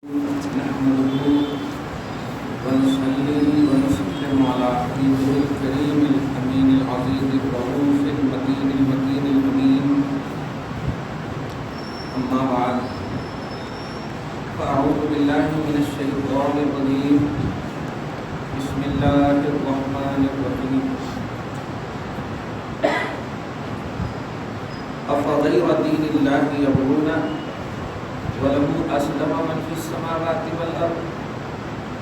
نحمده ونصلي ونسلم على حبيبه الكريم الأمين العزيز الرؤوف المتين المكين الأمين أما بعد فأعوذ بالله من الشيطان الرجيم بسم الله الرحمن الرحيم أفغير دين الله يبغون وَلَهُ أَسْلَمَ مَنْ فِي السَّمَاوَاتِ وَالْأَرْضِ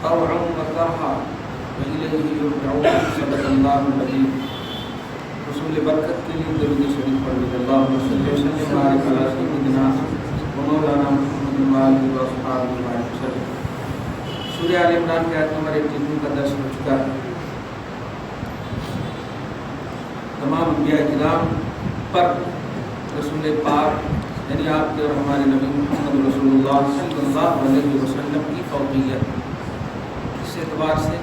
طَوْعًا وَكَرْهًا وَإِلَيْهِ يُرْجَعُونَ صدق اللہ العظیم۔ رسول برکت کے لیے درود شریف پڑھ لیجیے۔ اللہم صلی وسلم وبارک علی سیدنا ومولانا محمد وآلہ وصحبہ وسلم۔ سورہ آل عمران کی آیت نمبر 81 کا درس ہو چکا ہے۔ تمام انبیاء کرام پر رسول پاک یعنی آپ کے اور ہمارے نبی محمد رسول اللہ صلی اللہ علیہ وسلم کی فوقیت، اس اعتبار سے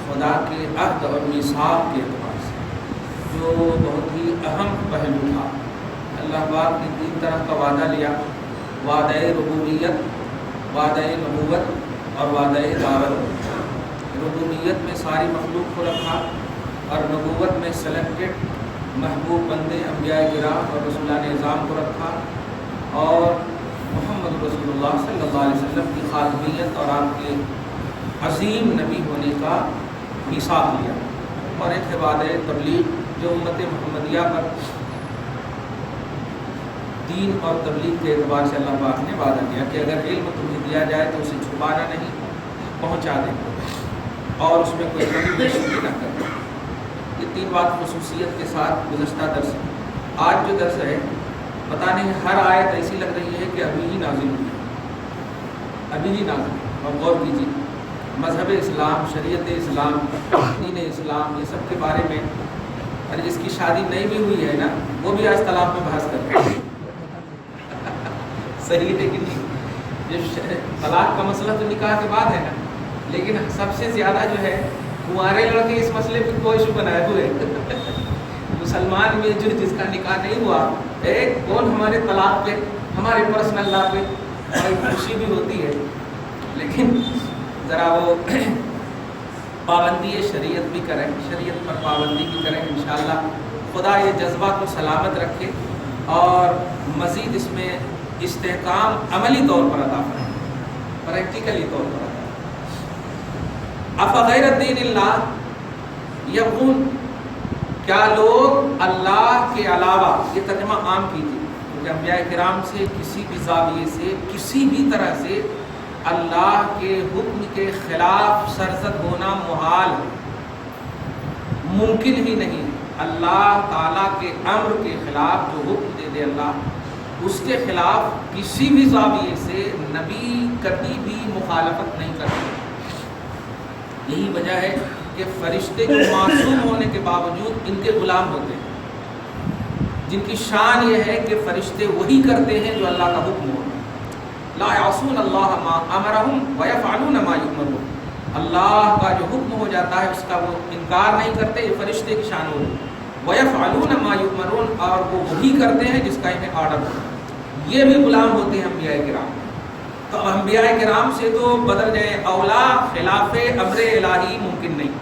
خدا کے عہد اور میثاق کے اعتبار سے جو بہت ہی اہم پہلو تھا۔ اللہ پاک نے 3 طرح کا وعدہ لیا: وعدہ ربوبیت، وعدہ نبوت اور وعدہ دعوت۔ ربوبیت میں ساری مخلوق کو رکھا اور نبوت میں سلیکٹڈ محبوب بندے انبیاء کرام اور رسولان اعظام کو رکھا، اور محمد رسول اللہ صلی اللہ علیہ وسلم کی خاتمیت اور آپ کے عظیم نبی ہونے کا میثاق لیا۔ اور ایک ہے وعدہ تبلیغ، جو امت محمدیہ پر دین اور تبلیغ کے اعتبار سے اللہ پاک نے وعدہ کیا کہ اگر علم تمہیں دیا جائے تو اسے چھپانا نہیں، پہنچا دیں اور اس میں کوئی کمی بیشی نہ کرنا۔ یہ 3 بات خصوصیت کے ساتھ گزشتہ درس۔ آج جو درس ہے پتہ نہیں ہر آیت ایسی لگ رہی ہے کہ ابھی ہی نازل ہوئی ہے، ابھی ہی نازل ہوئی۔ اور غور کیجیے، مذہب اسلام، شریعت اسلام، دین اسلام، یہ سب کے بارے میں، اور جس کی شادی نہیں بھی ہوئی ہے نا وہ بھی آج طلاق میں بحث کرتے ہیں۔ صحیح ہے کہ نہیں؟ طلاق کا مسئلہ تو نکاح کے بعد ہے نا، لیکن سب سے زیادہ جو ہے کنوارے لڑکے اس مسئلے پہ کوئی ایشو بنائے ہوئے مسلمان میں جس کا نکاح نہیں ہوا، کون ہمارے طلاق پہ، ہمارے پرسنل لا پہ بڑی خوشی بھی ہوتی ہے، لیکن ذرا وہ پابندی شریعت بھی کریں، شریعت پر پابندی بھی کریں۔ انشاءاللہ خدا یہ جذبہ کو سلامت رکھے اور مزید اس میں استحکام عملی طور پر عطا فرمائے، پریکٹیکلی طور پر عطا فرمائے۔ افغیر الدین اللہ یبغون، کیا لوگ اللہ کے علاوہ، یہ ترجمہ عام کیجیے کیونکہ انبیاء کرام سے کسی بھی زاویے سے، کسی بھی طرح سے اللہ کے حکم کے خلاف سرزد ہونا محال ہے، ممکن ہی نہیں۔ اللہ تعالیٰ کے امر کے خلاف جو حکم دے دے اللہ، اس کے خلاف کسی بھی زاویے سے نبی کبھی بھی مخالفت نہیں کرتے۔ یہی وجہ ہے کہ فرشتے جو معصوم ہونے کے باوجود ان کے غلام ہوتے ہیں، جن کی شان یہ ہے کہ فرشتے وہی کرتے ہیں جو اللہ کا حکم ہو۔ لا یعصون اللہ ما امرہم ویفعلون ما یؤمرون، اللہ کا جو حکم ہو جاتا ہے اس کا وہ انکار نہیں کرتے، یہ فرشتے کی شان ہوتی ہے۔ ویفعلون ما یؤمرون، اور وہ وہی کرتے ہیں جس کا انہیں آرڈر ہو۔ یہ بھی غلام ہوتے ہیں انبیاء کرام۔ تو انبیاء کرام سے تو بدل جائے اولا، خلاف امر الہی ممکن نہیں،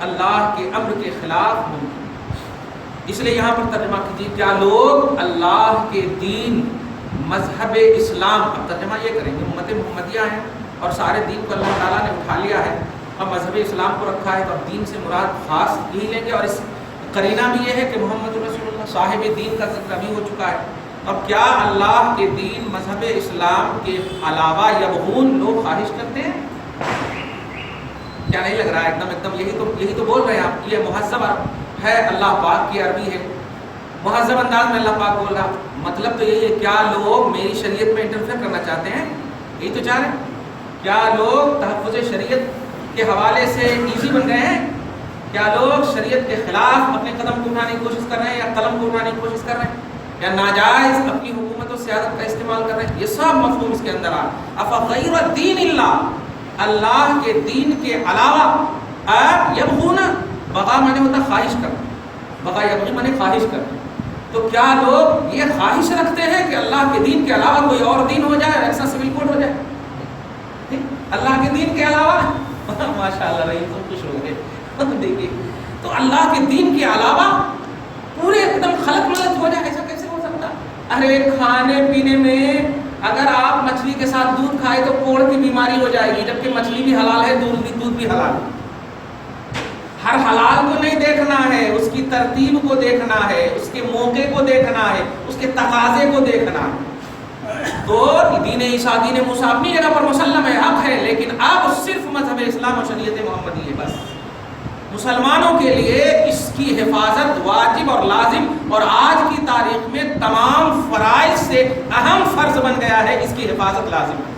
اللہ کے امر کے خلاف ممکن۔ اس لیے یہاں پر ترجمہ کیجیے، کیا لوگ اللہ کے دین، مذہب اسلام، اب ترجمہ یہ کریں گے، امت محمدیہ ہیں اور سارے دین کو اللہ تعالیٰ نے اٹھا لیا ہے، اب مذہب اسلام کو رکھا ہے، تو اب دین سے مراد خاص یہی لیں گے، اور اس قرینہ بھی یہ ہے کہ محمد رسول اللہ صاحب دین کا ذکر بھی ہو چکا ہے۔ اب کیا اللہ کے دین، مذہب اسلام کے علاوہ یبغون، لوگ خواہش کرتے ہیں؟ کیا نہیں لگ رہا ہے؟ ایک دم یہی تو بول رہے ہیں آپ۔ یہ مہذب ہے، اللہ پاک کی عربی ہے، مہذب انداز میں اللہ پاک بول رہا۔ مطلب تو یہی ہے، کیا لوگ میری شریعت میں انٹرفیئر کرنا چاہتے ہیں؟ یہی تو چاہ رہے ہیں۔ کیا لوگ تحفظ شریعت کے حوالے سے ایزی بن گئے ہیں؟ کیا لوگ شریعت کے خلاف اپنے قدم کو اٹھانے کی کوشش کر رہے ہیں، یا قلم کو اٹھانے کی کوشش کر رہے ہیں، یا ناجائز اپنی حکومت و سیادت کا استعمال کر رہے ہیں؟ یہ سب مفہوم اس کے اندر آ۔ افغیر الدین اللہ، اللہ کے دین کے علاوہ، یبغون، بغا مانے ہوتا خواہش کرنا، بغا یبغی مانے خواہش کرنا۔ تو کیا لوگ یہ خواہش رکھتے ہیں کہ اللہ کے دین کے علاوہ کوئی اور دین ہو جائے اور ایسا سول کوڈ ہو جائے؟ دین کے علاوہ ماشاء اللہ رہی تو خوش ہو گئے دیکھیے، تو اللہ کے دین کے علاوہ پورے ایک دم خلق ملت ہو جائے، ایسا کیسے ہو سکتا؟ ارے کھانے پینے میں اگر آپ مچھلی کے ساتھ دودھ کھائے تو کوڑ کی بیماری ہو جائے گی، جبکہ مچھلی بھی حلال ہے، دودھ بھی حلال ہے۔ ہر حلال کو نہیں دیکھنا ہے، اس کی ترتیب کو دیکھنا ہے، اس کے موقع کو دیکھنا ہے، اس کے تقاضے کو دیکھنا ہے۔ تو دین عیسیٰ دین موسیٰ اپنی جگہ پر مسلم ہے، حق ہے، لیکن اب صرف مذہب اسلام اور شریعت محمدی ہے بس۔ مسلمانوں کے لیے اس کی حفاظت واجب اور لازم، اور آج کی تاریخ میں تمام فرائض سے اہم فرض بن گیا ہے، اس کی حفاظت لازم ہے۔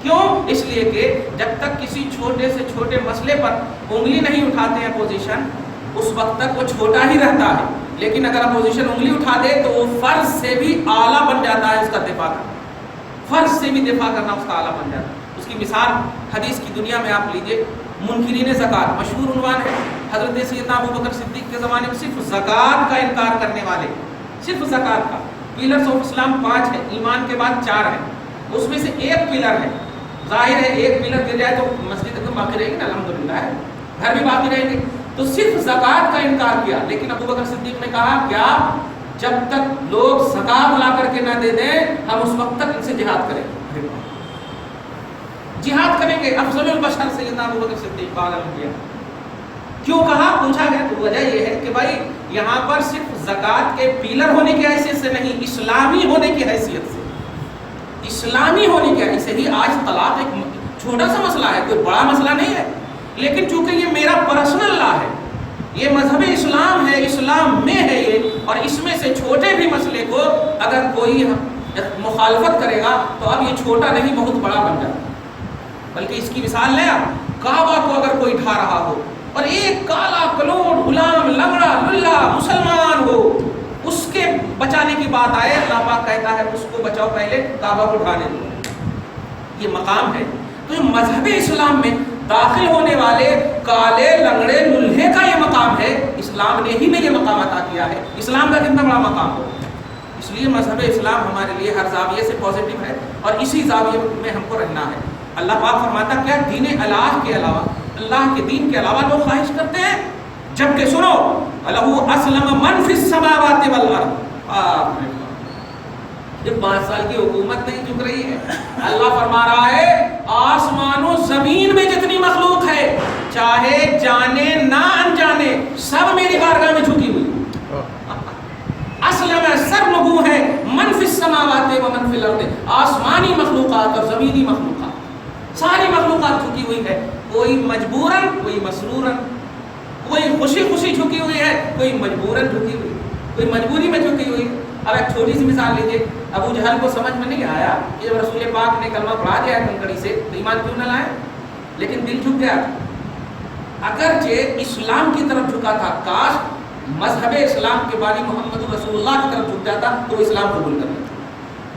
کیوں؟ اس لیے کہ جب تک کسی چھوٹے سے چھوٹے مسئلے پر انگلی نہیں اٹھاتے ہیں اپوزیشن، اس وقت تک وہ چھوٹا ہی رہتا ہے، لیکن اگر اپوزیشن انگلی اٹھا دے تو وہ فرض سے بھی اعلیٰ بن جاتا ہے، اس کا دفاع کرنا، فرض سے بھی دفاع کرنا اس کا اعلیٰ بن جاتا ہے۔ اس کی مثال حدیث کی دنیا میں آپ لیجئے، منکرین زکوٰۃ مشہور عنوان ہے، حضرت سیدنا ابوبکر صدیق کے زمانے میں صرف زکوٰۃ کا انکار کرنے والے، صرف زکوٰۃ کا، پیلرز آف اسلام 5 ہے، ایمان کے بعد 4 ہے، اس میں سے ایک پیلر ہے، ظاہر ہے ایک پیلر گر جائے تو مسجد ایک دم باقی رہے گی نا، الحمدللہ ہے، گھر بھی باقی رہیں گے، تو صرف زکوٰۃ کا انکار کیا۔ لیکن ابوبکر صدیق نے کہا کیا جب تک لوگ زکوٰۃ لا کر کے نہ دے دیں ہم اس وقت تک ان سے جہاد کریں گے، جہاد کریں گے۔ افضل البشر سیدنا ابوبکر صدیق عالم کیا، کیوں کہا؟ پوچھا گیا تو وجہ یہ ہے کہ بھائی یہاں پر صرف زکوٰۃ کے پیلر ہونے کی حیثیت سے نہیں، اسلامی ہونے کی حیثیت سے، اسلامی ہونے کی حیثیت سے ہی آج طلاق ایک چھوٹا سا مسئلہ ہے، کوئی بڑا مسئلہ نہیں ہے، لیکن چونکہ یہ میرا پرسنل لا ہے، یہ مذہب اسلام ہے، اسلام میں ہے یہ، اور اس میں سے چھوٹے بھی مسئلے کو اگر کوئی مخالفت کرے گا تو اب یہ چھوٹا نہیں بہت بڑا بن جاتا۔ بلکہ اس کی مثال لیں آپ، کعبہ کو اگر کوئی ڈھا رہا ہو اور ایک کالا کلوٹ غلام لنگڑا للہ مسلمان ہو، اس کے بچانے کی بات آئے، اللہ پاک کہتا ہے اس کو بچاؤ، پہلے کعبہ کو ڈھانے دو، یہ مقام ہے۔ تو یہ مذہب اسلام میں داخل ہونے والے کالے لنگڑے للہے کا یہ مقام ہے، اسلام نے ہی میں یہ مقام عطا کیا ہے، اسلام کا کتنا بڑا مقام ہو۔ اس لیے مذہب اسلام ہمارے لیے ہر زاویے سے پازیٹیو ہے، اور اسی زاویے میں ہم کو رہنا ہے۔ اللہ پاک فرماتا کیا دین الہ کے علاوہ، اللہ کے دین کے علاوہ لوگ خواہش کرتے ہیں، جبکہ سنو لہو اسلم من فی السماوات والارض، یہ 5 سال کی حکومت نہیں جھک رہی ہے، اللہ فرما رہا ہے آسمان و زمین میں جتنی مخلوق ہے، چاہے جانے نہ انجانے، سب میری بارگاہ میں جھکی ہوئی، اسلم سر نگو ہے، من فی السماوات و من فی الارض، آسمانی مخلوقات اور زمینی مخلوقات، ساری مخلوقات جھکی ہوئی ہے، کوئی مجبوراً کوئی مسروراً، کوئی خوشی خوشی جھکی ہوئی ہے، کوئی مجبوراً جھکی ہوئی، کوئی مجبوری میں جھکی ہوئی۔ اب ایک چھوٹی سی مثال لیجیے، ابو جہل کو سمجھ میں نہیں آیا کہ جب رسول پاک نے کلمہ پڑھا دیا ہے کنکڑی سے تو ایمان کیوں نہ لائے، لیکن دل جھک گیا تھا، اگرچہ اسلام کی طرف جھکا تھا، کاش مذہب اسلام کے بانی محمد رسول اللہ کی طرف جھک جاتا تو وہ اسلام قبول کر لیتا،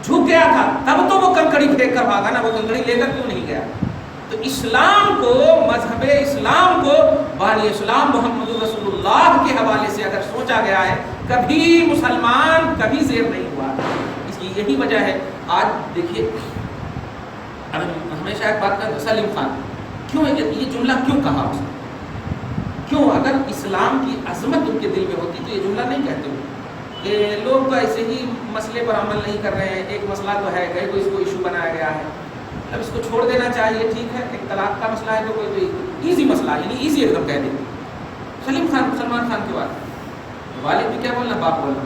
جھک گیا تھا تب تو وہ کنکڑی پھینک کر بھاگا نا، وہ کنکڑی لے کر کیوں نہیں گیا؟ تو اسلام کو، مذہب اسلام کو بانی اسلام محمد رسول اللہ کے حوالے سے اگر سوچا گیا ہے، کبھی مسلمان کبھی زیر نہیں ہوا۔ اس کی یہی وجہ ہے، آج دیکھیے ہمیشہ ایک بات کرتے سلیم خان کیوں یہ جملہ کیوں کہا اس نے، کیوں؟ اگر اسلام کی عظمت ان کے دل میں ہوتی تو یہ جملہ نہیں کہتے ہوئے کہ لوگ تو ایسے ہی مسئلے پر عمل نہیں کر رہے ہیں، ایک مسئلہ تو ہے کہ اس کو ایشو بنایا گیا ہے، اب اس کو چھوڑ دینا چاہیے، ٹھیک ہے ایک طلاق کا مسئلہ ہے تو کوئی تو ایزی مسئلہ، یعنی ایزی ایک دم کہہ دیں۔ سلیم خان، سلمان خان کے بعد والد بھی کیا بولنا، باپ بولنا،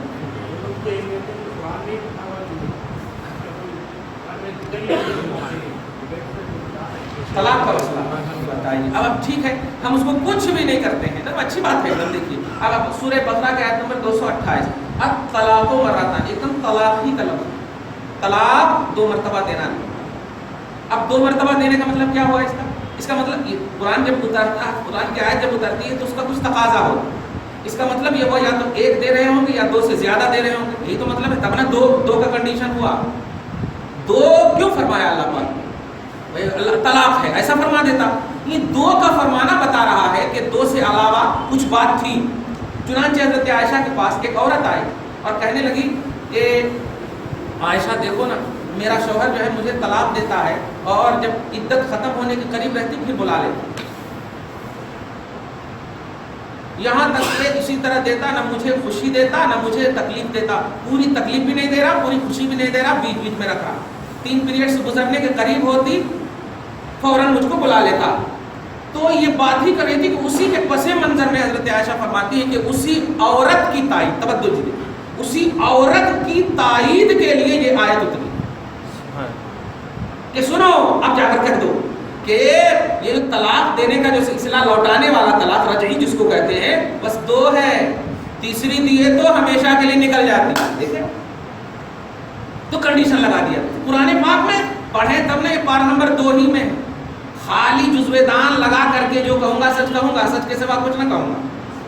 طلاق کا مسئلہ بتائیے۔ اب ٹھیک ہے ہم اس کو کچھ بھی نہیں کرتے ہیں، تو اچھی بات ہے، دیکھیے اب سورہ بقرہ کے آیت نمبر 228، اب طلاق و مراتان، ایک دم طلاق ہی کا لفظ، طلاق 2 مرتبہ دینا۔ اب 2 مرتبہ دینے کا مطلب کیا ہوا اس کا مطلب یہ قرآن جب اترتا، قرآن کی آیت جب اترتی ہے تو اس کا کچھ تقاضا ہو، اس کا مطلب یہ ہوا یا تو 1 دے رہے ہوں گے یا 2 سے زیادہ دے رہے ہوں گے، یہی تو مطلب ہے، تب نا 2 کا کنڈیشن ہوا۔ 2 کیوں فرمایا اللہ پاک؟ اللہ طلاق ہے ایسا فرما دیتا، یہ 2 کا فرمانا بتا رہا ہے کہ 2 سے علاوہ کچھ بات تھی۔ چنانچہ حضرت عائشہ کے پاس ایک عورت آئی اور کہنے لگی کہ عائشہ دیکھو نا میرا شوہر جو ہے مجھے طلاق دیتا ہے اور جب عدت ختم ہونے کے قریب رہتی پھر بلا لیتا، یہاں تک کہ اسی طرح دیتا، نہ مجھے خوشی دیتا نہ مجھے تکلیف دیتا، پوری تکلیف بھی نہیں دے رہا پوری خوشی بھی نہیں دے رہا، بیچ بیچ میں رکھا، 3 پیریڈز گزرنے کے قریب ہوتی فوراً مجھ کو بلا لیتا۔ تو یہ بات ہی کر رہی تھی کہ اسی کے پس منظر میں حضرت عائشہ فرماتی ہیں کہ اسی عورت کی تائید، توجہ دیجیے، اسی عورت کی تائید کے لیے یہ آیت اتری کہ سنو اب جا کر کہہ دو کہ یہ جو طلاق دینے کا جو سلسلہ، لوٹانے والا طلاق رجعی جس کو کہتے ہیں، بس 2 ہے، تیسری دیے تو ہمیشہ کے لیے نکل جاتی ہے۔ دیکھیں تو کنڈیشن لگا دیا قرآن پاک میں، پڑھیں تب نے، پارہ نمبر 2 ہی میں، خالی جزوے دان لگا کر کے جو کہوں گا سچ کہوں گا، سچ کے سوا کچھ نہ کہوں گا،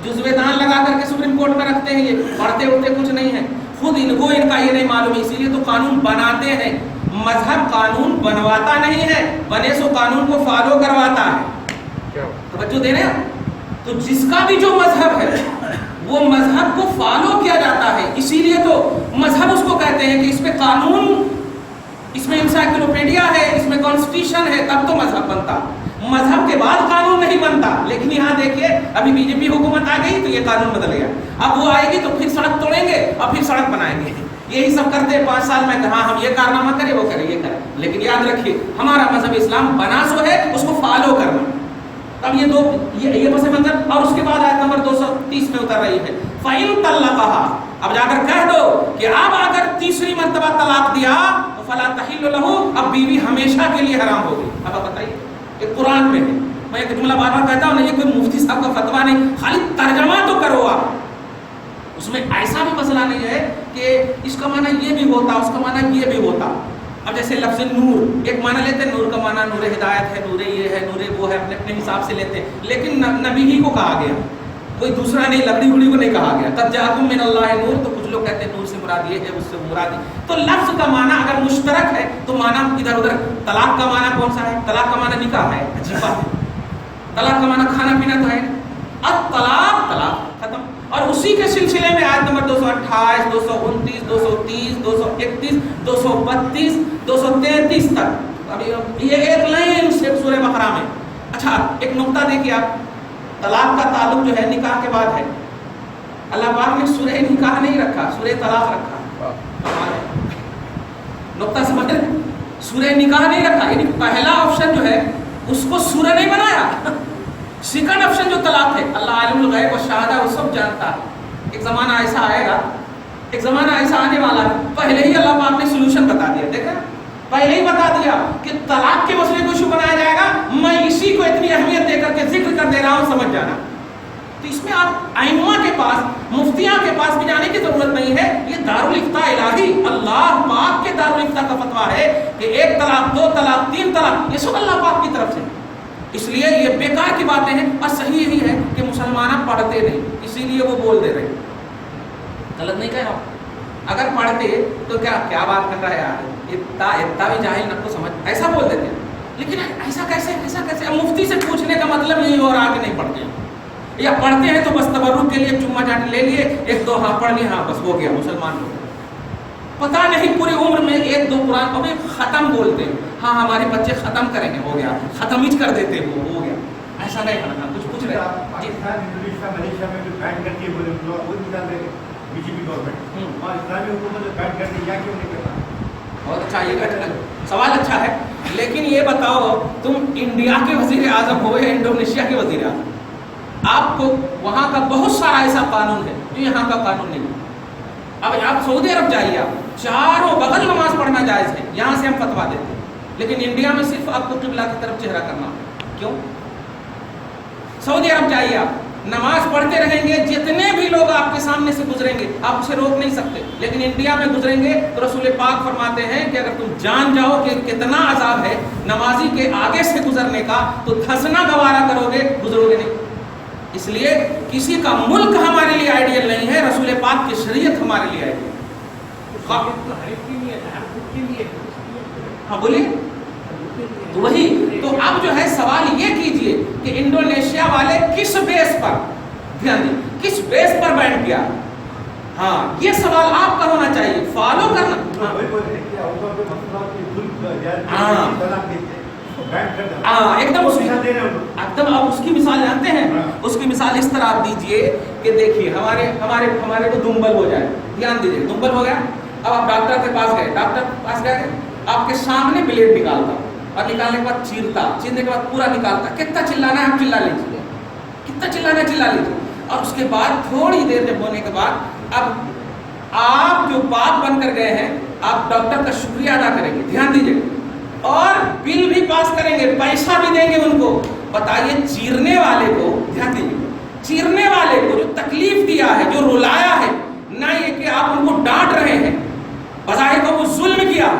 جزوے دان لگا کر کے سپریم کورٹ میں رکھتے ہیں، یہ پڑھتے اٹھتے کچھ نہیں ہے، خود ان کو ان کا یہ نہیں معلوم ہے، اسی لیے تو قانون بناتے ہیں۔ مذہب قانون بنواتا نہیں ہے، بنے سو قانون کو فالو کرواتا ہے۔ توجہ دے رہے ہیں؟ تو جس کا بھی جو مذہب ہے وہ مذہب کو فالو کیا جاتا ہے، اسی لیے تو مذہب اس کو کہتے ہیں کہ اس پہ قانون، اس میں انسائکلوپیڈیا ہے، اس میں کانسٹیٹیوشن ہے، تب تو مذہب بنتا، مذہب کے بعد قانون نہیں بنتا۔ لیکن یہاں دیکھیے ابھی بی جے پی حکومت آ گئی تو یہ قانون بدل گیا، اب وہ آئے گی تو پھر سڑک توڑیں گے اور پھر سڑک بنائیں گے، یہی سب کرتے 5 سال میں، کہاں ہم یہ کارنامہ کریں وہ کریں یہ کریں، لیکن یاد رکھیے ہمارا مذہب اسلام بنا سو ہے اس کو فالو کرنا۔ اب یہ پس منظر، اور اس کے بعد آیت نمبر 230 میں اتر رہی ہے، فَإِن طَلَّقَهَا، اب جا کر کہہ دو کہ اب اگر تیسری مرتبہ طلاق دیا تو فَلَا تَحِلُّ لَهُ، اب بیوی ہمیشہ کے لیے حرام ہوگی۔ اب آپ بتائیے، یہ قرآن میں ہے، میں ایک جملہ بار بار کہتا ہوں، یہ کوئی مفتی صاحب کا فتویٰ نہیں، خالی ترجمہ تو کرو آپ، اس میں ایسا بھی مسئلہ نہیں ہے کہ اس کا معنی یہ بھی ہوتا اس کا معنی یہ بھی ہوتا۔ اب جیسے لفظ نور، ایک معنی لیتے ہیں، نور کا معنی نور ہدایت ہے، نور یہ ہے، نور وہ ہے، اپنے اپنے حساب سے لیتے ہیں، لیکن نبی ہی کو کہا گیا، کوئی دوسرا نہیں، لکڑی گڑی کو نہیں کہا گیا۔ قد جاءکم من اللہ نور، تو کچھ لوگ کہتے ہیں نور سے مراد یہ ہے، اس سے مراد ہے، تو لفظ کا معنی اگر مشترک ہے تو معنی ادھر ادھر۔ طلاق کا معنی کون سا ہے؟ طلاق کا معنی نکاح ہے، عجیب بات ہے، طلاق کا معنی کھانا پینا تو ہے، اب طلاق ختم۔ اور اسی کے سلسلے میں آیت نمبر 228، 229، 230، 231، 232، 233 تک، ابھی یہ ایک لائن سے سورہ بقرہ میں۔ اچھا ایک نقطہ دیکھیے آپ، طلاق کا تعلق جو ہے نکاح کے بعد ہے، اللہ پاک نے سورہ نکاح نہیں رکھا، سورہ طلاق رکھا، نقطہ سمجھ رہے ہیں؟ سورہ نکاح نہیں رکھا، یعنی پہلا آپشن جو ہے اس کو سورہ نہیں بنایا، سیکنڈ آپشن جو طلاق ہے، اللہ عالم الغیب والشہادہ وہ سب جانتا ہے۔ ایک زمانہ ایسا آئے گا، ایک زمانہ ایسا آنے والا ہے، پہلے ہی اللہ پاک نے سولوشن بتا دیا، دیکھا پہلے ہی بتا دیا کہ طلاق کے مسئلے کو ایشو بنایا جائے گا، میں اسی کو اتنی اہمیت دے کر کے ذکر کر دے رہا ہوں، سمجھ جانا۔ تو اس میں آپ ائمہ کے پاس، مفتیاں کے پاس بھی جانے کی ضرورت نہیں ہے، یہ دارالفتاء الہی اللہ پاک کے دارالفتاء کا فتویٰ ہے کہ 1 طلاق 2 طلاق 3 طلاق، یہ سب اللہ پاک کی طرف سے، اس لیے یہ بیکار کی باتیں ہیں، اور صحیح یہی ہے کہ مسلمان پڑھتے نہیں، اسی لیے وہ بول دے رہے ہیں، غلط نہیں کہا، اگر پڑھتے تو کیا بات کر رہا ہے یار، اتنا بھی جاہل نہ کو سمجھ، ایسا بول دیتے ہیں، لیکن ایسا کیسے؟ اب مفتی سے پوچھنے کا مطلب یہی ہو رہا کہ نہیں پڑھتے ہیں، یا پڑھتے ہیں تو بس تبرک کے لیے چما چاٹی لے لیے، 1 2 ہاں پڑھ لیے، ہاں بس ہو گیا مسلمان ہو گیا، پتہ نہیں پوری عمر میں 1 2 قرآن ابھی ختم بولتے ہیں، ہاں ہمارے بچے ختم کریں گے، ہو گیا، ختم ہی کر دیتے وہ، ہو گیا، ایسا نہیں کرنا۔ کچھ پوچھ رہے پاکستان، انڈونیشیا، ملیشیا میں جو بین کرتی ہے وہ نکال they B J P government, اور اسلامی حکومت جو بین کرتی ہے یا کیوں نہیں کرتا؟ بہت اچھا، یہ سوال اچھا ہے، لیکن یہ بتاؤ تم انڈیا کے وزیر اعظم ہو یا انڈونیشیا کے وزیر اعظم، آپ کو وہاں کا بہت سارا ایسا قانون ہے جو یہاں کا قانون نہیں ہے۔ اب آپ سعودی عرب جائیے، آپ چاروں بغل نماز پڑھنا جائز ہے، یہاں سے ہم فتوا دیتے ہیں، لیکن انڈیا میں صرف آپ کو قبلہ کی طرف چہرہ کرنا، کیوں؟ سعودی عرب جائیے، آپ نماز پڑھتے رہیں گے، جتنے بھی لوگ آپ کے سامنے سے گزریں گے آپ اسے روک نہیں سکتے، لیکن انڈیا میں گزریں گے تو رسول پاک فرماتے ہیں کہ اگر تم جان جاؤ کہ کتنا عذاب ہے نمازی کے آگے سے گزرنے کا تو دھسنا گوارا کرو گے، گزرو گے نہیں۔ اس لیے کسی کا ملک ہمارے لیے آئیڈیل نہیں ہے، رسول پاک کی شریعت ہمارے لیے آئیڈیل ہے۔ ہاں بولیے، تو وہی تو اب جو ہے سوال یہ کیجئے کہ انڈونیشیا والے کس بیس پر، دھیان دیں، کس بیس پر بین کیا؟ ہاں یہ سوال آپ کا ہونا چاہیے، فالو کرنا. ایک دم اب اس کی مثال جانتے ہیں، اس کی مثال اس طرح آپ دیجئے کہ دیکھیے ہمارے کو دمبل ہو جائے، دھیان دیجیے دمبل ہو گیا. اب آپ ڈاکٹر کے پاس گئے، آپ کے سامنے بلیڈ نکالتا اور نکالنے کے بعد چیرنے کے بعد پورا نکالتا. کتنا چلانا ہے آپ چلا لیجیے، کتنا چلانا ہے چلا لیجیے. اور اس کے بعد تھوڑی دیر جب ہونے کے بعد اب آپ جو پاک بن کر گئے ہیں، آپ ڈاکٹر کا شکریہ ادا کریں گے، دھیان دیجیے، اور بل بھی پاس کریں گے، پیسہ بھی دیں گے ان کو. بتائیے چیرنے والے کو، دھیان دیجیے، چیرنے والے کو جو تکلیف دیا ہے، جو رلایا ہے، نہ یہ کہ آپ ان کو ڈانٹ رہے ہیں، بظاہر کو وہ ظلم کیا،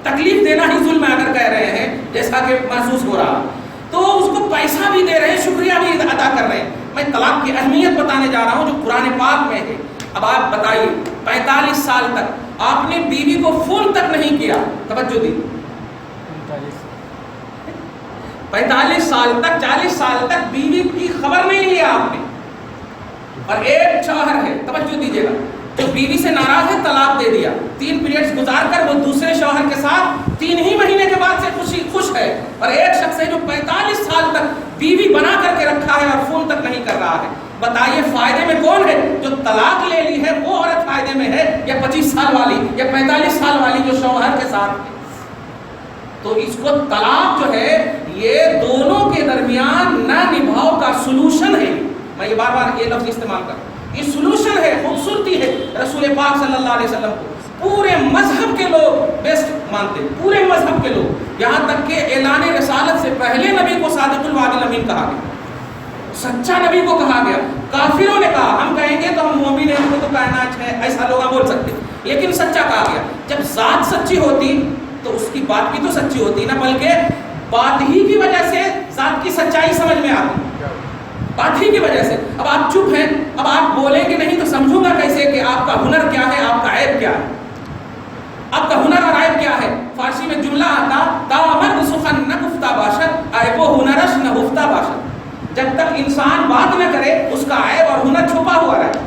تکلیف دینا ہی ظلم ہے اگر کہہ رہے ہیں جیسا کہ محسوس ہو رہا، تو اس کو پیسہ بھی دے رہے ہیں، شکریہ بھی ادا کر رہے ہیں. میں طلاق کی اہمیت بتانے جا رہا ہوں جو قرآن پاک میں ہے. اب آپ بتائیے 45 سال تک آپ نے بیوی کو فون تک نہیں کیا، توجہ دی، 45 سال تک 40 سال تک بیوی کی خبر نہیں لیا آپ نے. اور ایک شوہر ہے، توجہ دیجیے گا، جو بیوی سے ناراض ہے، طلاق دے دیا، 3 پیریڈز گزار کر وہ دوسرے شوہر کے ساتھ 3 ہی مہینے کے بعد سے خوش ہے. اور ایک شخص ہے جو 45 سال تک بیوی بنا کر کے رکھا ہے اور فون تک نہیں کر رہا ہے. بتائیے فائدے میں کون ہے؟ جو طلاق لے لی ہے وہ عورت فائدے میں ہے، یا 25 سال والی یا 45 سال والی جو شوہر کے ساتھ ہے. تو اس کو طلاق جو ہے یہ دونوں کے درمیان نہ نبھاؤ کا سلوشن ہے. میں یہ بار یہ لفظ استعمال کروں، یہ سلوشن ہے، خوبصورتی ہے. رسول پاک صلی اللہ علیہ وسلم کو پورے مذہب کے لوگ بیسٹ مانتے ہیں، پورے مذہب کے لوگ، یہاں تک کہ اعلان رسالت سے پہلے نبی کو صادق الوعد الامین کہا گیا، سچا نبی کو کہا گیا. کافروں نے کہا ہم کہیں گے تو ہم مومن ہیں، ہم کو تو کائنات ہے، ایسا لوگ بول سکتے، لیکن سچا کہا گیا. جب ذات سچی ہوتی تو اس کی بات بھی تو سچی ہوتی نا، بلکہ بات ہی کی وجہ سے ذات کی سچائی سمجھ میں آتی، بات ہی کی وجہ سے. اب آپ چپ ہیں، اب آپ بولیں گے نہیں تو سمجھوں گا کیسے کہ آپ کا ہنر کیا ہے، آپ کا عیب کیا ہے، آپ کا ہنر اور عیب کیا ہے. فارسی میں جملہ آتا تا مرد سخن نہ گفتہ باشد عیب و ہنرش نہ گفتہ باشد. جب تک انسان بات نہ کرے اس کا عیب اور ہنر چھپا ہوا رہے،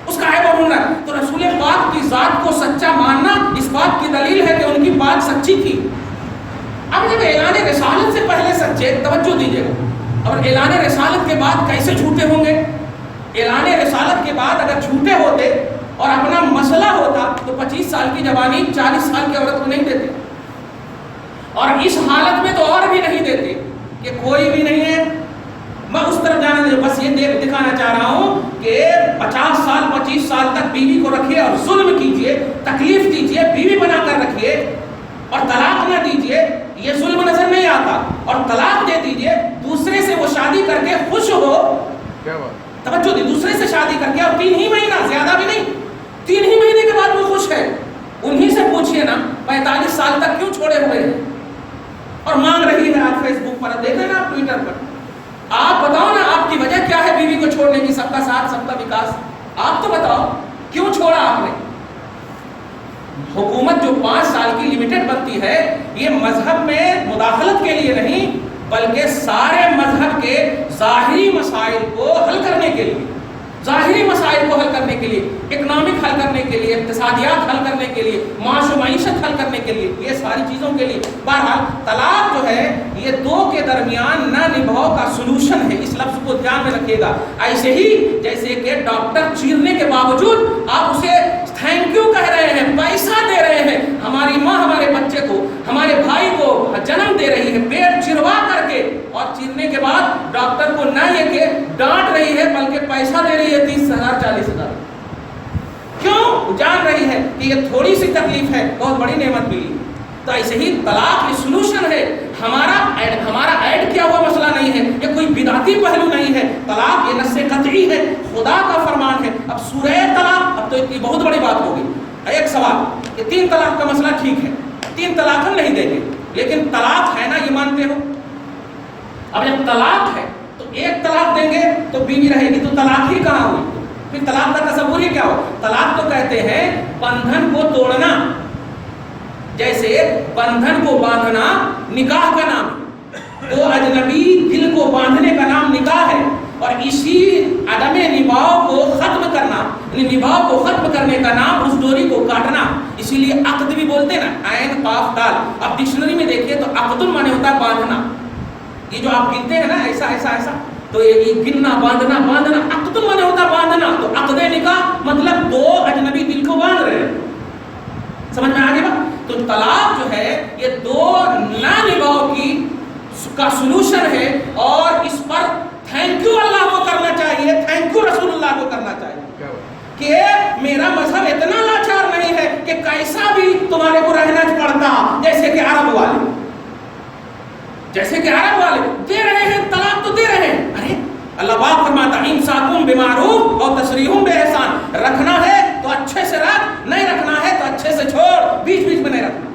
اس کا عیب اور ہنر. تو رسول پاک کی ذات کو سچا ماننا اس بات کی دلیل ہے کہ ان کی بات سچی تھی. اب جب اعلان رسالت سے پہلے سچے، توجہ دیجیے گا، اور اعلان رسالت کے بعد کیسے جھوٹے ہوں گے؟ اعلان رسالت کے بعد اگر جھوٹے ہوتے اور اپنا مسئلہ ہوتا تو 25 سال کی جوانی 40 سال کی عورت کو نہیں دیتے، اور اس حالت میں تو اور بھی نہیں دیتے کہ کوئی بھی نہیں ہے. میں اس طرف جانا نہیں، بس یہ دکھانا چاہ رہا ہوں کہ 50 سال 25 سال تک بیوی کو رکھیے اور ظلم کیجیے، تکلیف دیجیے، بیوی بنا کر رکھیے اور طلاق نہ دیجیے، یہ ظلم نظر نہیں آتا. اور طلاق دے دیجیے، دوسرے سے وہ شادی کر کے خوش ہو، توجہ دی، دوسرے سے شادی کر کے، اور 3 ہی مہینہ، زیادہ بھی نہیں، 3 ہی مہینے کے بعد وہ خوش ہے. انہی سے پوچھئے نا 45 سال تک کیوں چھوڑے ہوئے ہیں اور مانگ رہی ہے. آپ فیس بک پر دیکھ رہے ہیں نا، آپ ٹویٹر پر، آپ بتاؤ نا آپ کی وجہ کیا ہے بیوی کو چھوڑنے کی؟ سب کا ساتھ سب کا وکاس، آپ تو بتاؤ کیوں چھوڑا آپ نے؟ حکومت جو 5 سال کی لمیٹڈ بنتی ہے یہ مذہب میں مداخلت کے لیے نہیں، بلکہ سارے مذہب کے ظاہری مسائل کو حل کرنے کے لیے، ظاہری مسائل کو حل کرنے کے لیے، اکنامک حل کرنے کے لیے، اقتصادیات حل کرنے کے لیے، معاش و معیشت حل کرنے کے لیے، یہ ساری چیزوں کے لیے. بہرحال طلاق جو ہے یہ 2 کے درمیان نہ نبھاؤ کا سلوشن ہے. اس لفظ کو دھیان میں رکھیے گا. ایسے ہی جیسے کہ ڈاکٹر چیرنے کے باوجود آپ اسے تھینک یو کہہ رہے ہیں، پیسہ دے رہے ہیں. ہماری ماں ہمارے بچے کو، ہمارے بھائی کو جنم دے رہی ہے پیٹ چروا کر کے، اور چیرنے کے بعد ڈاکٹر کو نہ یہ کہ ڈانٹ رہی ہے بلکہ پیسہ دے رہی ہے 30,000 40,000. کیوں؟ جان رہی ہے کہ یہ تھوڑی سی تکلیف ہے، بہت بڑی نعمت ملی. تو ایسے ہی طلاق یہ سلوشن ہے. ہمارا ایڈ کیا ہوا مسئلہ نہیں ہے، یہ کوئی بدعتی پہلو نہیں ہے. طلاق یہ نص قطعی ہے، خدا کا فرمان ہے. اب سورہ طلاق، اب تو اتنی بہت بڑی بات ہوگی. ایک سوال کہ 3 طلاق کا مسئلہ ٹھیک ہے، 3 طلاق ہم نہیں دیں گے، لیکن طلاق ہے نا، یہ مانتے ہو؟ اب جب طلاق ہے تو 1 طلاق دیں گے تو بیوی رہے گی، تو طلاق ہی کہاں ہوئی؟ پھر طلاق کا تصور ہی کیا ہو؟ طلاق تو کہتے ہیں بندھن کو توڑنا. جیسے بندھن کو باندھنا نکاح کا نام ہے، 2 اجنبی دل کو باندھنے کا نام نکاح ہے، اور اسی عدم نباؤ کو ختم کرنا، نباہ کو ختم کرنے کا نام اس ڈوری کو کاٹنا. اسی لیے عقد بھی بولتے نا, عین قاف دال. اب ڈکشنری میں دیکھیے تو عقد مانے ہوتا ہے باندھنا. یہ جو آپ گنتے ہیں نا ایسا ایسا ایسا, تو یہ گننا باندھنا باندھنا, عقد مانے ہوتا ہے باندھنا. تو عقد نکاح مطلب دو اجنبی دل کو باندھ رہے ہیں. سمجھ میں آ گیا بات؟ تو طلاق جو ہے یہ دو نانباؤں کی کا سلوشن ہے, اور اس پر تھینک یو اللہ کو کرنا چاہیے, تھینک یو رسول اللہ کو کرنا چاہیے کہ میرا مذہب اتنا لاچار نہیں ہے کہ کیسا بھی تمہارے کو رہنا پڑتا جیسے کہ عرب والے, جیسے کہ عرب والے دے رہے ہیں طلاق تو دے رہے ہیں. ارے اللہ پاک فرماتا ہے امساکم بمعروف اور تسریحم باحسان. رکھنا ہے تو اچھے سے رکھ, نہیں رکھنا ہے تو اچھے سے چھوڑ, بیچ بیچ میں نہیں رکھنا,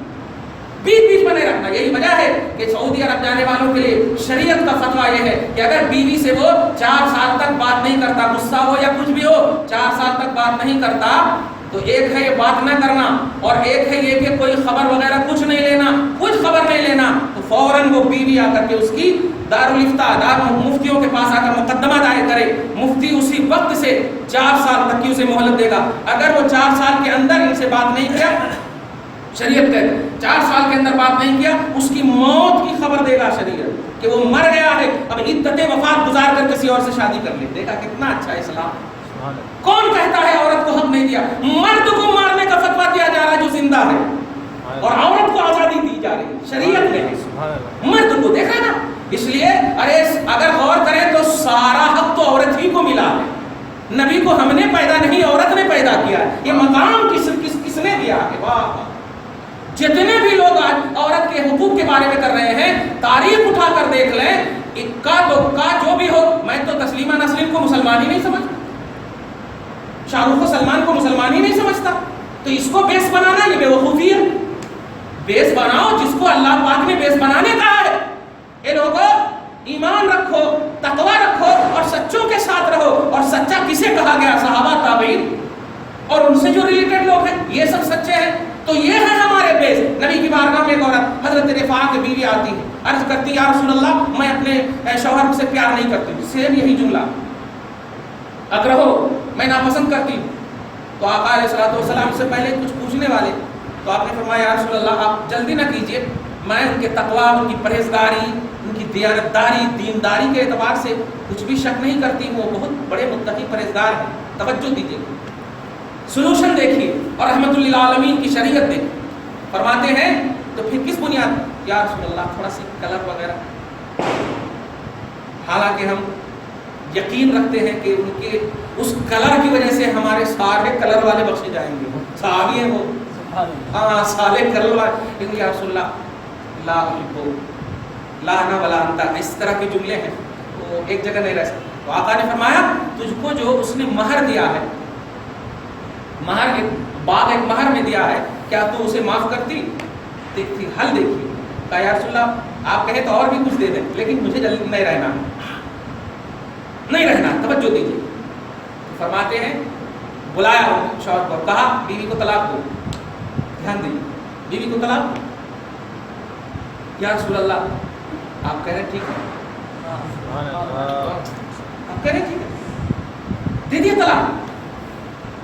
بیچ بیچ میں نہیں رکھنا. یہی وجہ ہے کہ سعودی عرب جانے والوں کے لیے شریعت کا فتویٰ یہ ہے کہ اگر بیوی سے وہ 4 سال تک بات نہیں کرتا, غصہ ہو یا کچھ بھی ہو, 4 سال تک بات نہیں کرتا, تو ایک ہے یہ بات نہ کرنا, اور ایک ہے یہ کہ کوئی خبر وغیرہ کچھ نہیں لینا, کچھ خبر نہیں لینا. تو فوراً وہ بیوی آ کر کے اس کی دار مفتیوں کے پاس آ کر مقدمہ دائر کرے. مفتی اسی وقت سے 4 سال تک کی اسے مہلت دے گا. اگر وہ 4 سال کے اندر ان سے بات نہیں کیا, شریعت کہتے ہیں 4 سال کے اندر بات نہیں کیا, اس کی موت کی خبر دے گا شریعت کہ وہ مر گیا ہے, اب عدت وفات گزار کر کسی اور سے شادی کر لے. دیکھا کتنا اچھا اسلام. کون کہتا ہے عورت کو حق نہیں دیا؟ مرد کو مارنے کا فتویٰ دیا جا رہا ہے جو زندہ ہے, اور عورت کو آزادی دی جا رہی ہے شریعت میں. مرد کو دیکھا نا. اس لیے ارے اگر غور کریں تو سارا حق تو عورت ہی کو ملا ہے. نبی کو ہم نے پیدا نہیں, عورت نے پیدا کیا. یہ مقام کس نے دیا ہے؟ واہ. جتنے بھی لوگ آج عورت کے حقوق کے بارے میں کر رہے ہیں, تاریخ اٹھا کر دیکھ لیں, اکا دکا جو بھی ہو. میں تو تسلیمہ نسرین کو مسلمان ہی نہیں سمجھتا, شاہ رخ و سلمان کو مسلمان ہی نہیں سمجھتا. تو اس کو بیس بنانا یہ بے وقوفی ہے. بیس بناؤ جس کو اللہ پاک نے بیس بنانے کہا ہے. اے لوگوں, ایمان رکھو, تقوی رکھو, اور سچوں کے ساتھ رہو. اور سچا کسے کہا گیا؟ صحابہ, تابعین اور ان سے جو ریلیٹڈ لوگ ہیں, یہ سب سچے ہیں. تو یہ ہے ہمارے بیس. نبی کی بارگاہ میں ایک عورت حضرت رفاعہ کی بیوی آتی ہے, عرض کرتی یا رسول اللہ میں اپنے شوہر سے پیار نہیں کرتی. سیم یہی جملہ, اکرہو میں ناپسند کرتی ہوں. تو آقا علیہ الصلوۃ والسلام سے پہلے کچھ پوچھنے والے, تو آپ نے فرمایا یا رسول اللہ آپ جلدی نہ کیجیے, میں ان کے تقوی, ان کی پرہیزگاری, ان کی دیانتداری, دینداری کے اعتبار سے کچھ بھی شک نہیں کرتی. وہ بہت بڑے متقی پرہیزگار ہیں, توجہ دیجیے, سلوشن دیکھیے, اور رحمت للعالمین کی شریعت دیکھیے. فرماتے ہیں تو پھر کس بنیاد؟ یا رسول اللہ تھوڑا سی کلر وغیرہ. حالانکہ ہم یقین رکھتے ہیں کہ ان کے اس کلر کی وجہ سے ہمارے سارے کلر والے بخشے جائیں گے. صحابی ہیں وہ, ہاں سارے کلر والے. لیکن یا رسول اللہ لا احب لا انا ولا انت, اس طرح کے جملے ہیں, وہ ایک جگہ نہیں رہ سکتے. تو آقا نے فرمایا تجھ کو جو اس نے مہر دیا ہے, مہر ایک باغ ایک مہر میں دیا ہے, کیا تو اسے معاف کرتی؟ دیکھتی حل دیکھیے. کہا یا رسول اللہ آپ کہیں تو اور بھی کچھ دے دیں, لیکن مجھے جلدی نہیں رہنا, نہیں رہنا. توجہ دیجیے. فرماتے ہیں بلایا شوہر کو, کہا بیوی کو طلاق دو. دھیان دیجیے, بیوی کو طلاق دو. یا رسول اللہ آپ کہہ رہے ٹھیک ہے, آپ کہہ رہے ٹھیک ہے, دے دیے طلاق.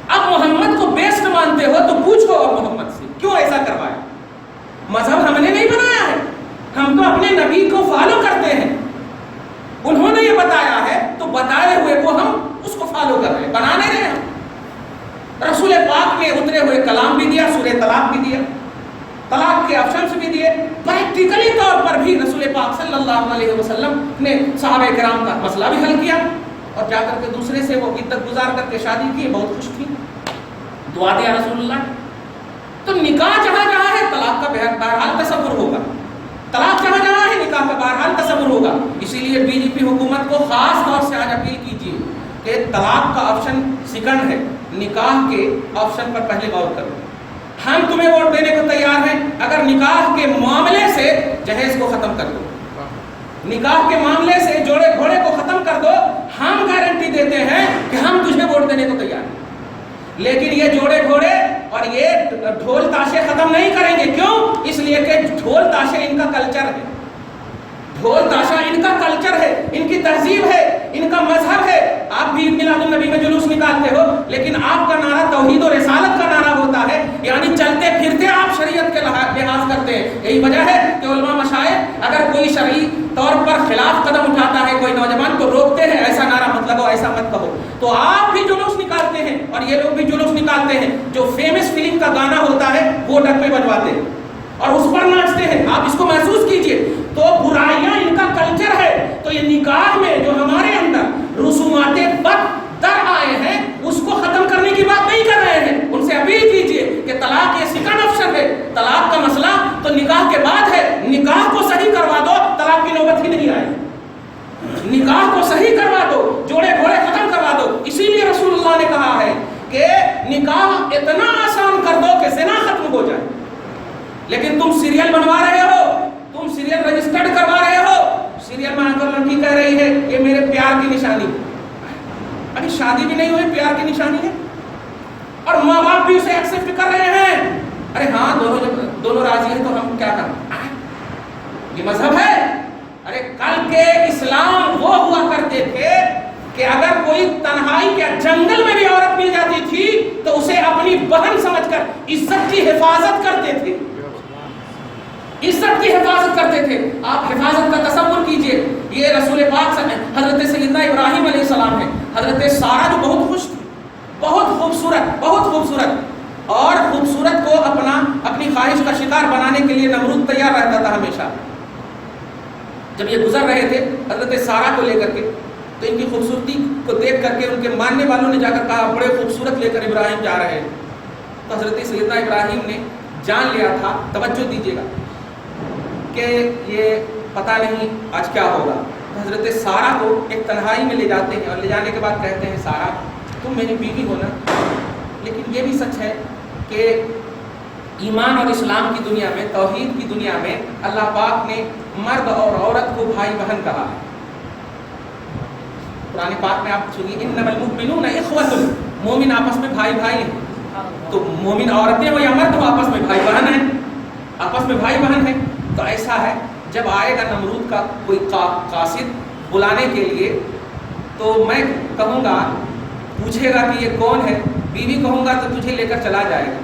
اب محمد کو بیسٹ مانتے ہو تو پوچھو اور محمد سے کیوں ایسا کروایا؟ مذہب ہم نے نہیں بنایا ہے, ہم تو اپنے نبی کو فالو کرتے ہیں. انہوں نے یہ بتایا ہے تو بتائے ہوئے کو ہم اس کو فالو کر رہے ہیں, بنا نہیں رہے ہیں. رسول پاک نے اترے ہوئے کلام بھی دیا, سورہ طلاق بھی دیا, طلاق کے آپشنز بھی دیے. پریکٹیکلی طور پر بھی رسول پاک صلی اللہ علیہ وسلم نے صحابہ کرام کا مسئلہ بھی حل کیا, اور جا کر کے دوسرے سے وہ عدت گزار کر کے شادی کی, بہت خوش تھی, دعا دیا رسول اللہ. تو نکاح جہاں جہاں ہے طلاق کا بہرحال تصور ہوگا, طلاق جہاں جہاں ہے نکاح کا بہرحال تصور ہوگا. اسی لیے بی جے پی حکومت کو خاص طور سے آج اپیل کیجیے کہ طلاق کا آپشن سیکنڈ ہے, نکاح کے آپشن پر پہلے غور کرو. ہم تمہیں ووٹ دینے کو تیار ہیں اگر نکاح کے معاملے سے جہیز کو ختم کر دو, نکاح کے معاملے سے جوڑے گھوڑے کو ختم کر دو. ہم گارنٹی دیتے ہیں کہ ہم تجھے ووٹ دینے کو تیار ہیں. لیکن یہ جوڑے گھوڑے اور یہ ڈھول تاشے ختم نہیں کریں گے. کیوں؟ اس لیے کہ ڈھول تاشے ان کا کلچر ہے, ڈھول تاشا ان کا کلچر ہے, ان کی تہذیب ہے, ان کا مذہب ہے. آپ بھی میلاد النبی میں جلوس نکالتے ہو، لیکن آپ کا نعرہ توحید و رسالت کا نعرہ ہوتا ہے، یعنی چلتے پھرتے آپ شریعت کے لحاظ کرتے ہیں۔ یہی وجہ ہے کہ علماء مشائخ اگر کوئی شرعی طور پر خلاف قدم اٹھاتا ہے کوئی نوجوان تو روکتے ہیں، ایسا نعرہ مت لگاؤ، ایسا مت کہو۔ تو آپ بھی جلوس نکالتے ہیں اور یہ لوگ بھی جلوس نکالتے ہیں، جو فیمس فلم کا گانا ہوتا ہے وہ ڈپے بجواتے ہیں اور اس پر ناچتے ہیں۔ آپ اس کو محسوس کیجئے، تو برائیاں ان کا کلچر ہے۔ تو یہ نکاح میں جو ہمارے اندر رسومات بد در آئے ہیں اس کو ختم کرنے کی بات نہیں کر رہے ہیں۔ ان سے اپیل کیجئے کہ طلاق یہ سیکنڈ آپشن ہے، طلاق کا مسئلہ تو نکاح کے بعد ہے، نکاح کو صحیح کروا دو، طلاق کی نوبت ہی نہیں آئے۔ نکاح کو صحیح کروا دو، جوڑے گھوڑے ختم کروا دو۔ اسی لیے رسول اللہ نے کہا ہے کہ نکاح اتنا آسان کر دو کہ زنا ختم ہو جائے۔ لیکن تم سیریل بنوا رہے ہو، تم سیریل رجسٹرڈ کروا رہے ہو، سیریل میں اگر لڑکی کہہ رہی ہے یہ میرے پیار کی نشانی، ابھی شادی بھی نہیں ہوئی پیار کی نشانی ہے، اور ماں باپ بھی اسے ایکسپٹ کر رہے ہیں۔ ارے ہاں دونوں راضی ہیں تو ہم کیا کریں، یہ مذہب ہے؟ ارے کل کے اسلام وہ ہوا کرتے تھے کہ اگر کوئی تنہائی کے جنگل میں بھی عورت مل جاتی تھی تو اسے اپنی بہن سمجھ کر عزت کی حفاظت کرتے تھے، عزت کی حفاظت کرتے تھے۔ آپ حفاظت کا تصور کیجئے، یہ رسول پاک سے حضرت سیدنا ابراہیم علیہ السلام ہے، حضرت سارہ جو بہت خوش تھی، بہت خوبصورت اور خوبصورت کو اپنی خواہش کا شکار بنانے کے لیے نمرود تیار رہتا تھا ہمیشہ۔ جب یہ گزر رہے تھے حضرت سارہ کو لے کر کے تو ان کی خوبصورتی کو دیکھ کر کے ان کے ماننے والوں نے جا کر کہا بڑے خوبصورت لے کر ابراہیم جا رہے ہیں۔ تو حضرت سیدنا ابراہیم نے جان لیا تھا، توجہ دیجیے گا، کہ یہ پتہ نہیں آج کیا ہوگا۔ تو حضرت سارہ کو ایک تنہائی میں لے جاتے ہیں اور لے جانے کے بعد کہتے ہیں سارہ تم میری بیوی ہو نا، لیکن یہ بھی سچ ہے کہ ایمان اور اسلام کی دنیا میں، توحید کی دنیا میں اللہ پاک نے مرد اور عورت کو بھائی بہن کہا ہے۔ قرآن پاک میں آپ سنیے انما المؤمنون اخوۃ، مومن آپس میں بھائی بھائی ہیں۔ تو مومن عورتیں ہو یا مرد ہو آپس میں بھائی بہن ہیں، آپس میں بھائی بہن ہیں۔ تو ایسا ہے جب آئے گا نمرود کا کوئی قاصد بلانے کے لیے تو میں کہوں گا، پوچھے گا کہ یہ کون ہے، بیوی کہوں گا تو تجھے لے کر چلا جائے گا،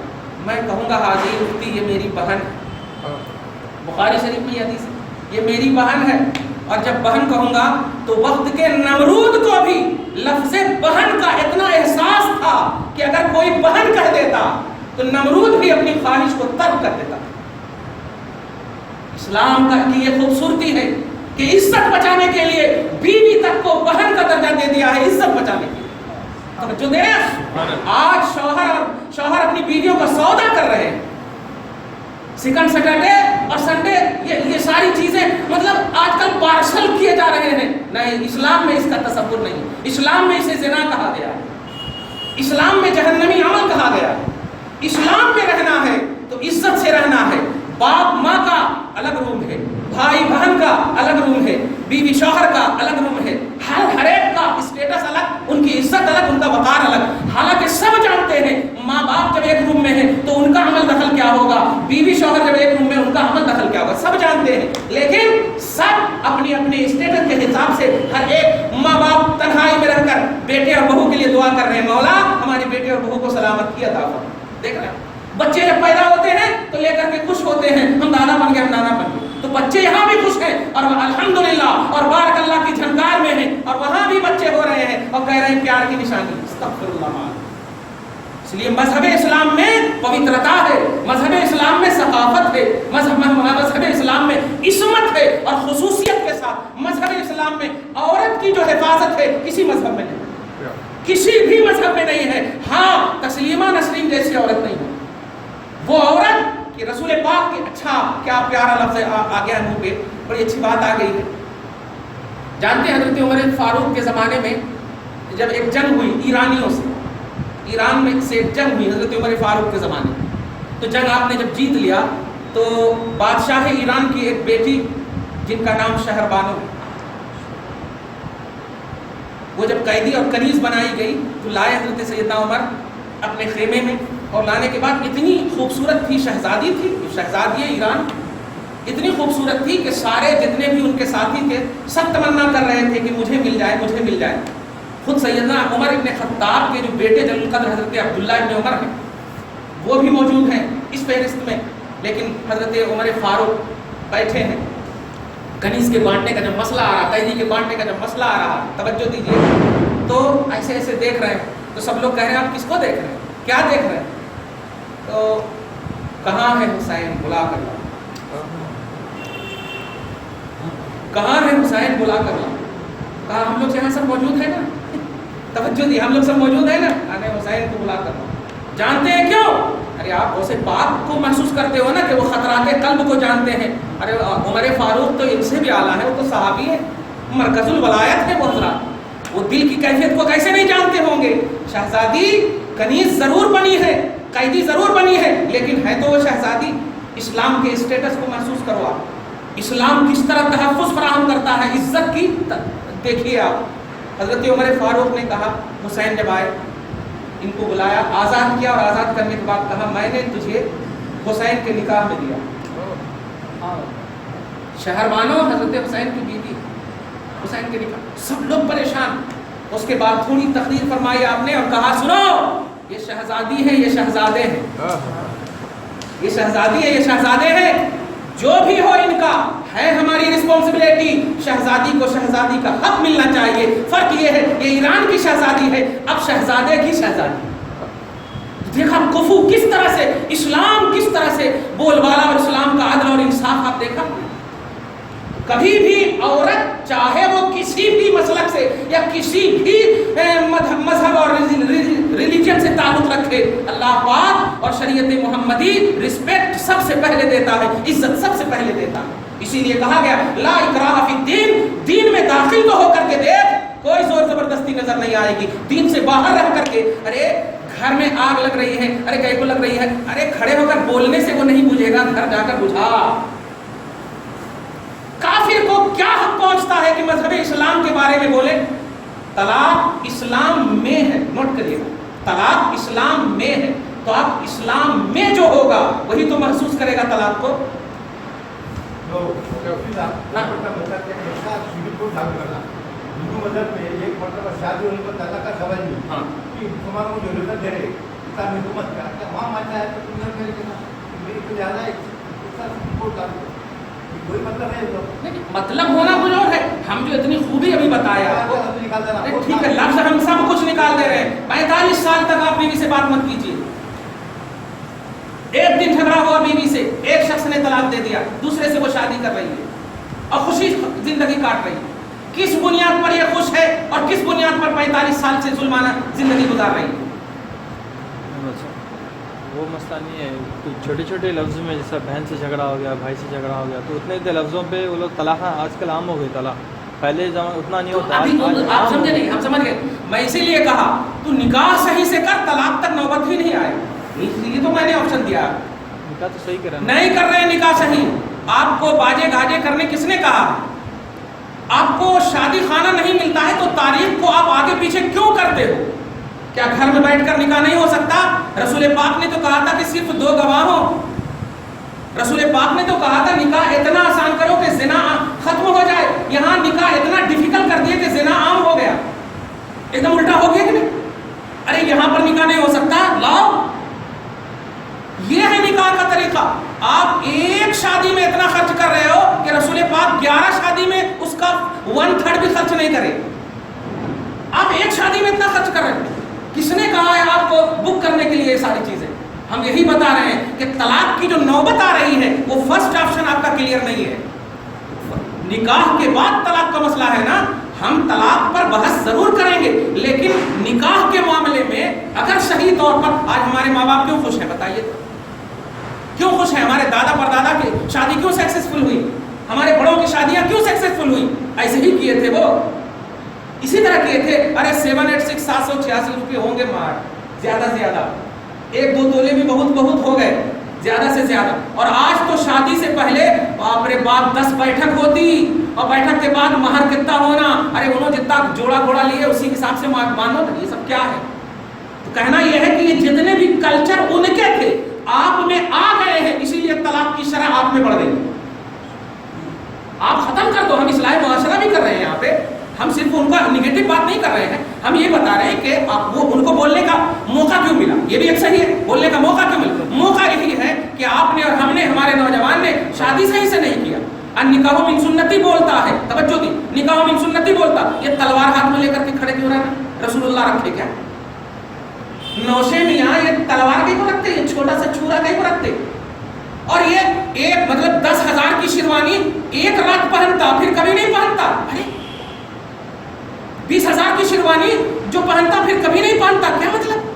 میں کہوں گا حاضی اختی یہ میری بہن، بخاری شریف میں یہ حدیث ہے، یہ میری بہن ہے۔ اور جب بہن کہوں گا تو وقت کے نمرود کو بھی لفظ بہن کا اتنا احساس تھا کہ اگر کوئی بہن کہہ دیتا تو نمرود بھی اپنی خواہش کو ترک کر دیتا۔ اسلام کا کی یہ خوبصورتی ہے کہ عزت بچانے کے لیے بیوی تک کو بہن کا درجہ دے دیا ہے، عزت بچانے کے لیے۔ جو دے آج شوہر اپنی بیویوں کا سودا کر رہے ہیں، سیکنڈ سیٹرڈے اور سنڈے یہ ساری چیزیں مطلب آج کل پارسل کیے جا رہے ہیں۔ نہیں، اسلام میں اس کا تصور نہیں، اسلام میں اسے زنا کہا گیا، اسلام میں جہنمی عمل کہا گیا۔ اسلام میں رہنا ہے تو عزت سے رہنا ہے، باپ ماں کا الگ روم ہے، بھائی بہن کا الگ روم ہے، بیوی شوہر کا الگ روم ہے، ہر ایک کا اسٹیٹس الگ، ان کی عزت الگ، ان کا وقار الگ۔ حالانکہ سب جانتے ہیں ماں باپ جب ایک روم میں ہیں تو ان کا عمل دخل کیا ہوگا، بیوی شوہر جب ایک روم میں ان کا عمل دخل کیا ہوگا، سب جانتے ہیں۔ لیکن سب اپنی اپنی اسٹیٹس کے حساب سے ہر ایک ماں باپ تنہائی میں رہ کر بیٹے اور بہو کے لیے دعا کر رہے ہیں، مولا ہمارے بیٹے اور بہو کو سلامت کی عطا فرما۔ دیکھ رہے ہیں بچے جب پیدا ہوتے ہیں تو لے کر کے خوش ہوتے ہیں، ہم دادا بن گئے، ہم نانا بن گئے، تو بچے یہاں بھی خوش ہیں اور الحمدللہ اور بارک اللہ کی جھنکار میں ہیں، اور وہاں بھی بچے ہو رہے ہیں اور کہہ رہے ہیں پیار کی نشانی، استغفر اللہ۔ اس لیے مذہب اسلام میں پوترتا ہے، مذہب اسلام میں ثقافت ہے، مذہب اسلام میں عصمت ہے، اور خصوصیت کے ساتھ مذہب اسلام میں عورت کی جو حفاظت ہے کسی مذہب میں نہیں، کسی بھی مذہب میں نہیں ہے۔ ہاں تسلیمہ نسرین جیسی عورت نہیں ہے، وہ عورت کہ رسول پاک کے، اچھا کیا پیارا لفظ آ گیا منہ پہ، بڑی اچھی بات آ گئی ہے۔ جانتے ہیں حضرت عمر فاروق کے زمانے میں جب ایک جنگ ہوئی ایرانیوں سے، ایران میں سے ایک جنگ ہوئی حضرت عمر فاروق کے زمانے میں، تو جنگ آپ نے جب جیت لیا تو بادشاہ ایران کی ایک بیٹی جن کا نام شہربانو، وہ جب قیدی اور کنیز بنائی گئی تو لائے حضرت سیدنا عمر اپنے خیمے میں، اور لانے کے بعد اتنی خوبصورت تھی، شہزادی تھی، شہزادی ایران اتنی خوبصورت تھی کہ سارے جتنے بھی ان کے ساتھی تھے سب تمنا کر رہے تھے کہ مجھے مل جائے، مجھے مل جائے۔ خود سیدنا عمر ابن خطاب کے جو بیٹے جلیل القدر حضرت عبداللہ ابن عمر ہیں وہ بھی موجود ہیں اس فہرست میں، لیکن حضرت عمر فاروق بیٹھے ہیں. کنیز کے بانٹنے کا جب مسئلہ آ رہا، قیدی کے بانٹنے کا جب مسئلہ آ رہا، توجہ دیجیے، تو ایسے ایسے دیکھ رہے ہیں، تو سب لوگ کہہ رہے ہیں آپ کس کو دیکھ رہے ہیں، کیا دیکھ رہے ہیں؟ تو کہاں ہے حسین، بلا کر لا. کہاں ہے حسین، بلا کر لا. کہا ہم لوگ یہاں سب موجود ہیں نا، توجہ دی، ہم لوگ سب موجود ہیں نا، آنے حسین کو بلا کر لا. جانتے ہیں کیوں؟ ارے آپ اسے پاک کو محسوس کرتے ہو نا کہ وہ خطرات قلب کو جانتے ہیں. ارے عمر فاروق تو ان سے بھی اعلیٰ ہے، وہ تو صحابی ہے، مرکز الولایت ہے وہ حضرات، وہ دل کی کیفیت کو کیسے نہیں جانتے ہوں گے. شہزادی کنیز ضرور بنی ہے، قیدی ضرور بنی ہے، لیکن ہے تو وہ شہزادی. اسلام کے اسٹیٹس کو محسوس کرو آپ، اسلام کس طرح تحفظ فراہم کرتا ہے عزت کی. دیکھیے آپ، حضرت عمر فاروق نے کہا، حسین جب آئے ان کو بلایا، آزاد کیا، اور آزاد کرنے کے بعد کہا میں نے تجھے حسین کے نکاح میں دیا. شہربانو حضرت حسین کی بیوی، حسین کے نکاح. سب لوگ پریشان. اس کے بعد تھوڑی تقریر فرمائی آپ نے اور کہا سنو، یہ شہزادی ہے، یہ شہزادے ہیں، یہ شہزادی ہے، یہ شہزادے ہیں، جو بھی ہو ان کا ہے ہماری رسپانسبلٹی. شہزادی کو شہزادی کا حق ملنا چاہیے. فرق یہ ہے یہ ایران کی شہزادی ہے، اب شہزادے کی شہزادی. دیکھا کفو کس طرح سے، اسلام کس طرح سے بول بالا، اور اسلام کا عدل اور انصاف آپ دیکھا. کبھی بھی عورت چاہے وہ کسی بھی مسلک سے یا کسی بھی مذہب اور ریلیجن سے تعلق رکھے، اللہ پاک اور شریعت محمدی رسپیکٹ سب سے پہلے دیتا ہے، عزت سب سے پہلے دیتا ہے. اسی لیے کہا گیا لا اکراہ فی الدین، دین میں داخل تو ہو کر کے دیکھ، کوئی زور زبردستی نظر نہیں آئے گی. دین سے باہر رہ کر کے، ارے گھر میں آگ لگ رہی ہے، ارے کہیں کو لگ رہی ہے، ارے کھڑے ہو کر بولنے سے وہ نہیں بجھے گا، گھر جا کر بجھا. کافر کو کیا حق پہنچتا ہے کہ مذہب اسلام کے بارے میں بولے؟ طلاق اسلام میں ہے، نوٹ کریے گا، طلاق اسلام میں ہے. تو آپ اسلام میں جو ہوگا وہی تو محسوس کرے گا طلاق کو. ہندو مذہب میں ایک مرتبہ شادی ہونے پر طلاق کا سوال نہیں کہ مسلمانوں کو جو رخصت دے رہے اسلامی حکومت کا، کیا وہاں مانتا ہے تو تم میرے کے میری تو زیادہ ہے کوئی مطلب ہے. مطلب ہونا کچھ اور ہے. ہم جو اتنی خوبی ابھی بتایا آپ کو، ٹھیک ہے لفظ ہم سب کچھ نکال دے رہے ہیں. 45 سال تک آپ بیوی سے بات مت کیجیے. ایک دن جھگڑا ہوا بیوی سے، ایک شخص نے طلاق دے دیا، دوسرے سے وہ شادی کر رہی ہے اور خوشی زندگی کاٹ رہی ہے. کس بنیاد پر یہ خوش ہے اور کس بنیاد پر 45 سال سے ظلمانہ زندگی گزار رہی ہے؟ وہ مسئلہ نہیں ہے. تو چھوٹے چھوٹے لفظوں میں جیسا بہن سے جھگڑا ہو گیا، بھائی سے جھگڑا ہو گیا، تو اتنے اتنے لفظوں پہ وہ لوگ طلاق آج کل عام ہو گئی. طلاق پہلے زمان اتنا نہیں ہوتا. آپ سمجھے نہیں، ہم سمجھ گئے. میں اسی لیے کہا تو نکاح صحیح سے کر، طلاق تک نوبت ہی نہیں آئے. یہ تو میں نے آپشن دیا. نکاح تو صحیح کر رہے ہیں، نہیں کر رہے ہیں نکاح صحیح. آپ کو باجے گاجے کرنے کس نے کہا؟ آپ کو شادی خانہ نہیں ملتا ہے تو تاریخ کو آپ آگے پیچھے کیوں کرتے ہو؟ کیا گھر میں بیٹھ کر نکاح نہیں ہو سکتا؟ رسول پاک نے تو کہا تھا کہ صرف 2 گواہ ہوں. رسول پاک نے تو کہا تھا نکاح اتنا آسان کرو کہ زنا ختم ہو جائے. یہاں نکاح اتنا ڈیفیکلٹ کر دیا کہ زنا عام ہو گیا. ایک دم الٹا ہو گیا کہ نہیں؟ ارے یہاں پر نکاح نہیں ہو سکتا، لاؤ. یہ ہے نکاح کا طریقہ. آپ ایک شادی میں اتنا خرچ کر رہے ہو کہ رسول پاک 11 شادی میں اس کا 1/3 بھی خرچ نہیں کرے. آپ ایک شادی میں اتنا خرچ کر رہے ہیں. کس نے کہا ہے آپ کو بک کرنے کے لیے یہ ساری چیزیں؟ ہم یہی بتا رہے ہیں کہ طلاق کی جو نوبت آ رہی ہے وہ فرسٹ آپشن آپ کا کلیئر نہیں ہے. نکاح کے بعد طلاق کا مسئلہ ہے نا، ہم طلاق پر بحث ضرور کریں گے، لیکن نکاح کے معاملے میں اگر صحیح طور پر آج ہمارے ماں باپ کیوں خوش ہیں بتائیے تو؟ کیوں خوش ہیں؟ ہمارے دادا پردادا کی شادی کیوں سکسیسفل ہوئی؟ ہمارے بڑوں کی شادیاں کیوں سکسیسفل ہوئی؟ ایسے ہی کیے تھے وہ، اسی طرح کیے تھے. ارے 786 786 روپے ہوں گے مار، زیادہ سے زیادہ 1-2 تولے بھی بہت ہو گئے، زیادہ سے زیادہ. اور آج تو شادی سے پہلے باپ رے باپ 10 بیٹھک ہوتی، اور بیٹھک کے بعد مہر کتنا ہونا. ارے انہوں جتنا جوڑا گھوڑا لیے اسی حساب سے مانو. یہ سب کیا ہے؟ تو کہنا یہ ہے کہ یہ جتنے بھی کلچر ان کے تھے آپ میں آ گئے ہیں، اسی لیے طلاق کی شرح آپ میں بڑھ گئی. آپ ختم کر دو. ہم اصلاح معاشرہ بھی کر رہے ہیں یہاں پہ. ہم صرف ان کا نگیٹو بات نہیں کر رہے ہیں, ہم یہ بتا رہے ہیں کہ وہ ان کو بولنے کا موقع کیوں ملا, یہ بھی ایک صحیح ہے, بولنے کا موقع کیوں ملا. موقع یہی ہے کہ آپ نے اور ہم نے, ہمارے نوجوان نے شادی صحیح سے نہیں کیا. نکاح من سنتی بولتا ہے, توجہ دی, نکاح من سنتی بولتا, یہ تلوار ہاتھ میں لے کر کے کھڑے کیوں رہنا؟ رسول اللہ رکھے کیا؟ نوشے میاں یہ تلوار کہیں کو رکھتے, یہ چھوٹا سا چھورا کہیں کو رکھتے, اور یہ ایک مطلب 10,000 کی شیروانی ایک رات پہنتا پھر کبھی نہیں پہنتا. ارے 20,000 کی شیروانی جو پہنتا پھر کبھی نہیں پہنتا, کیا مطلب؟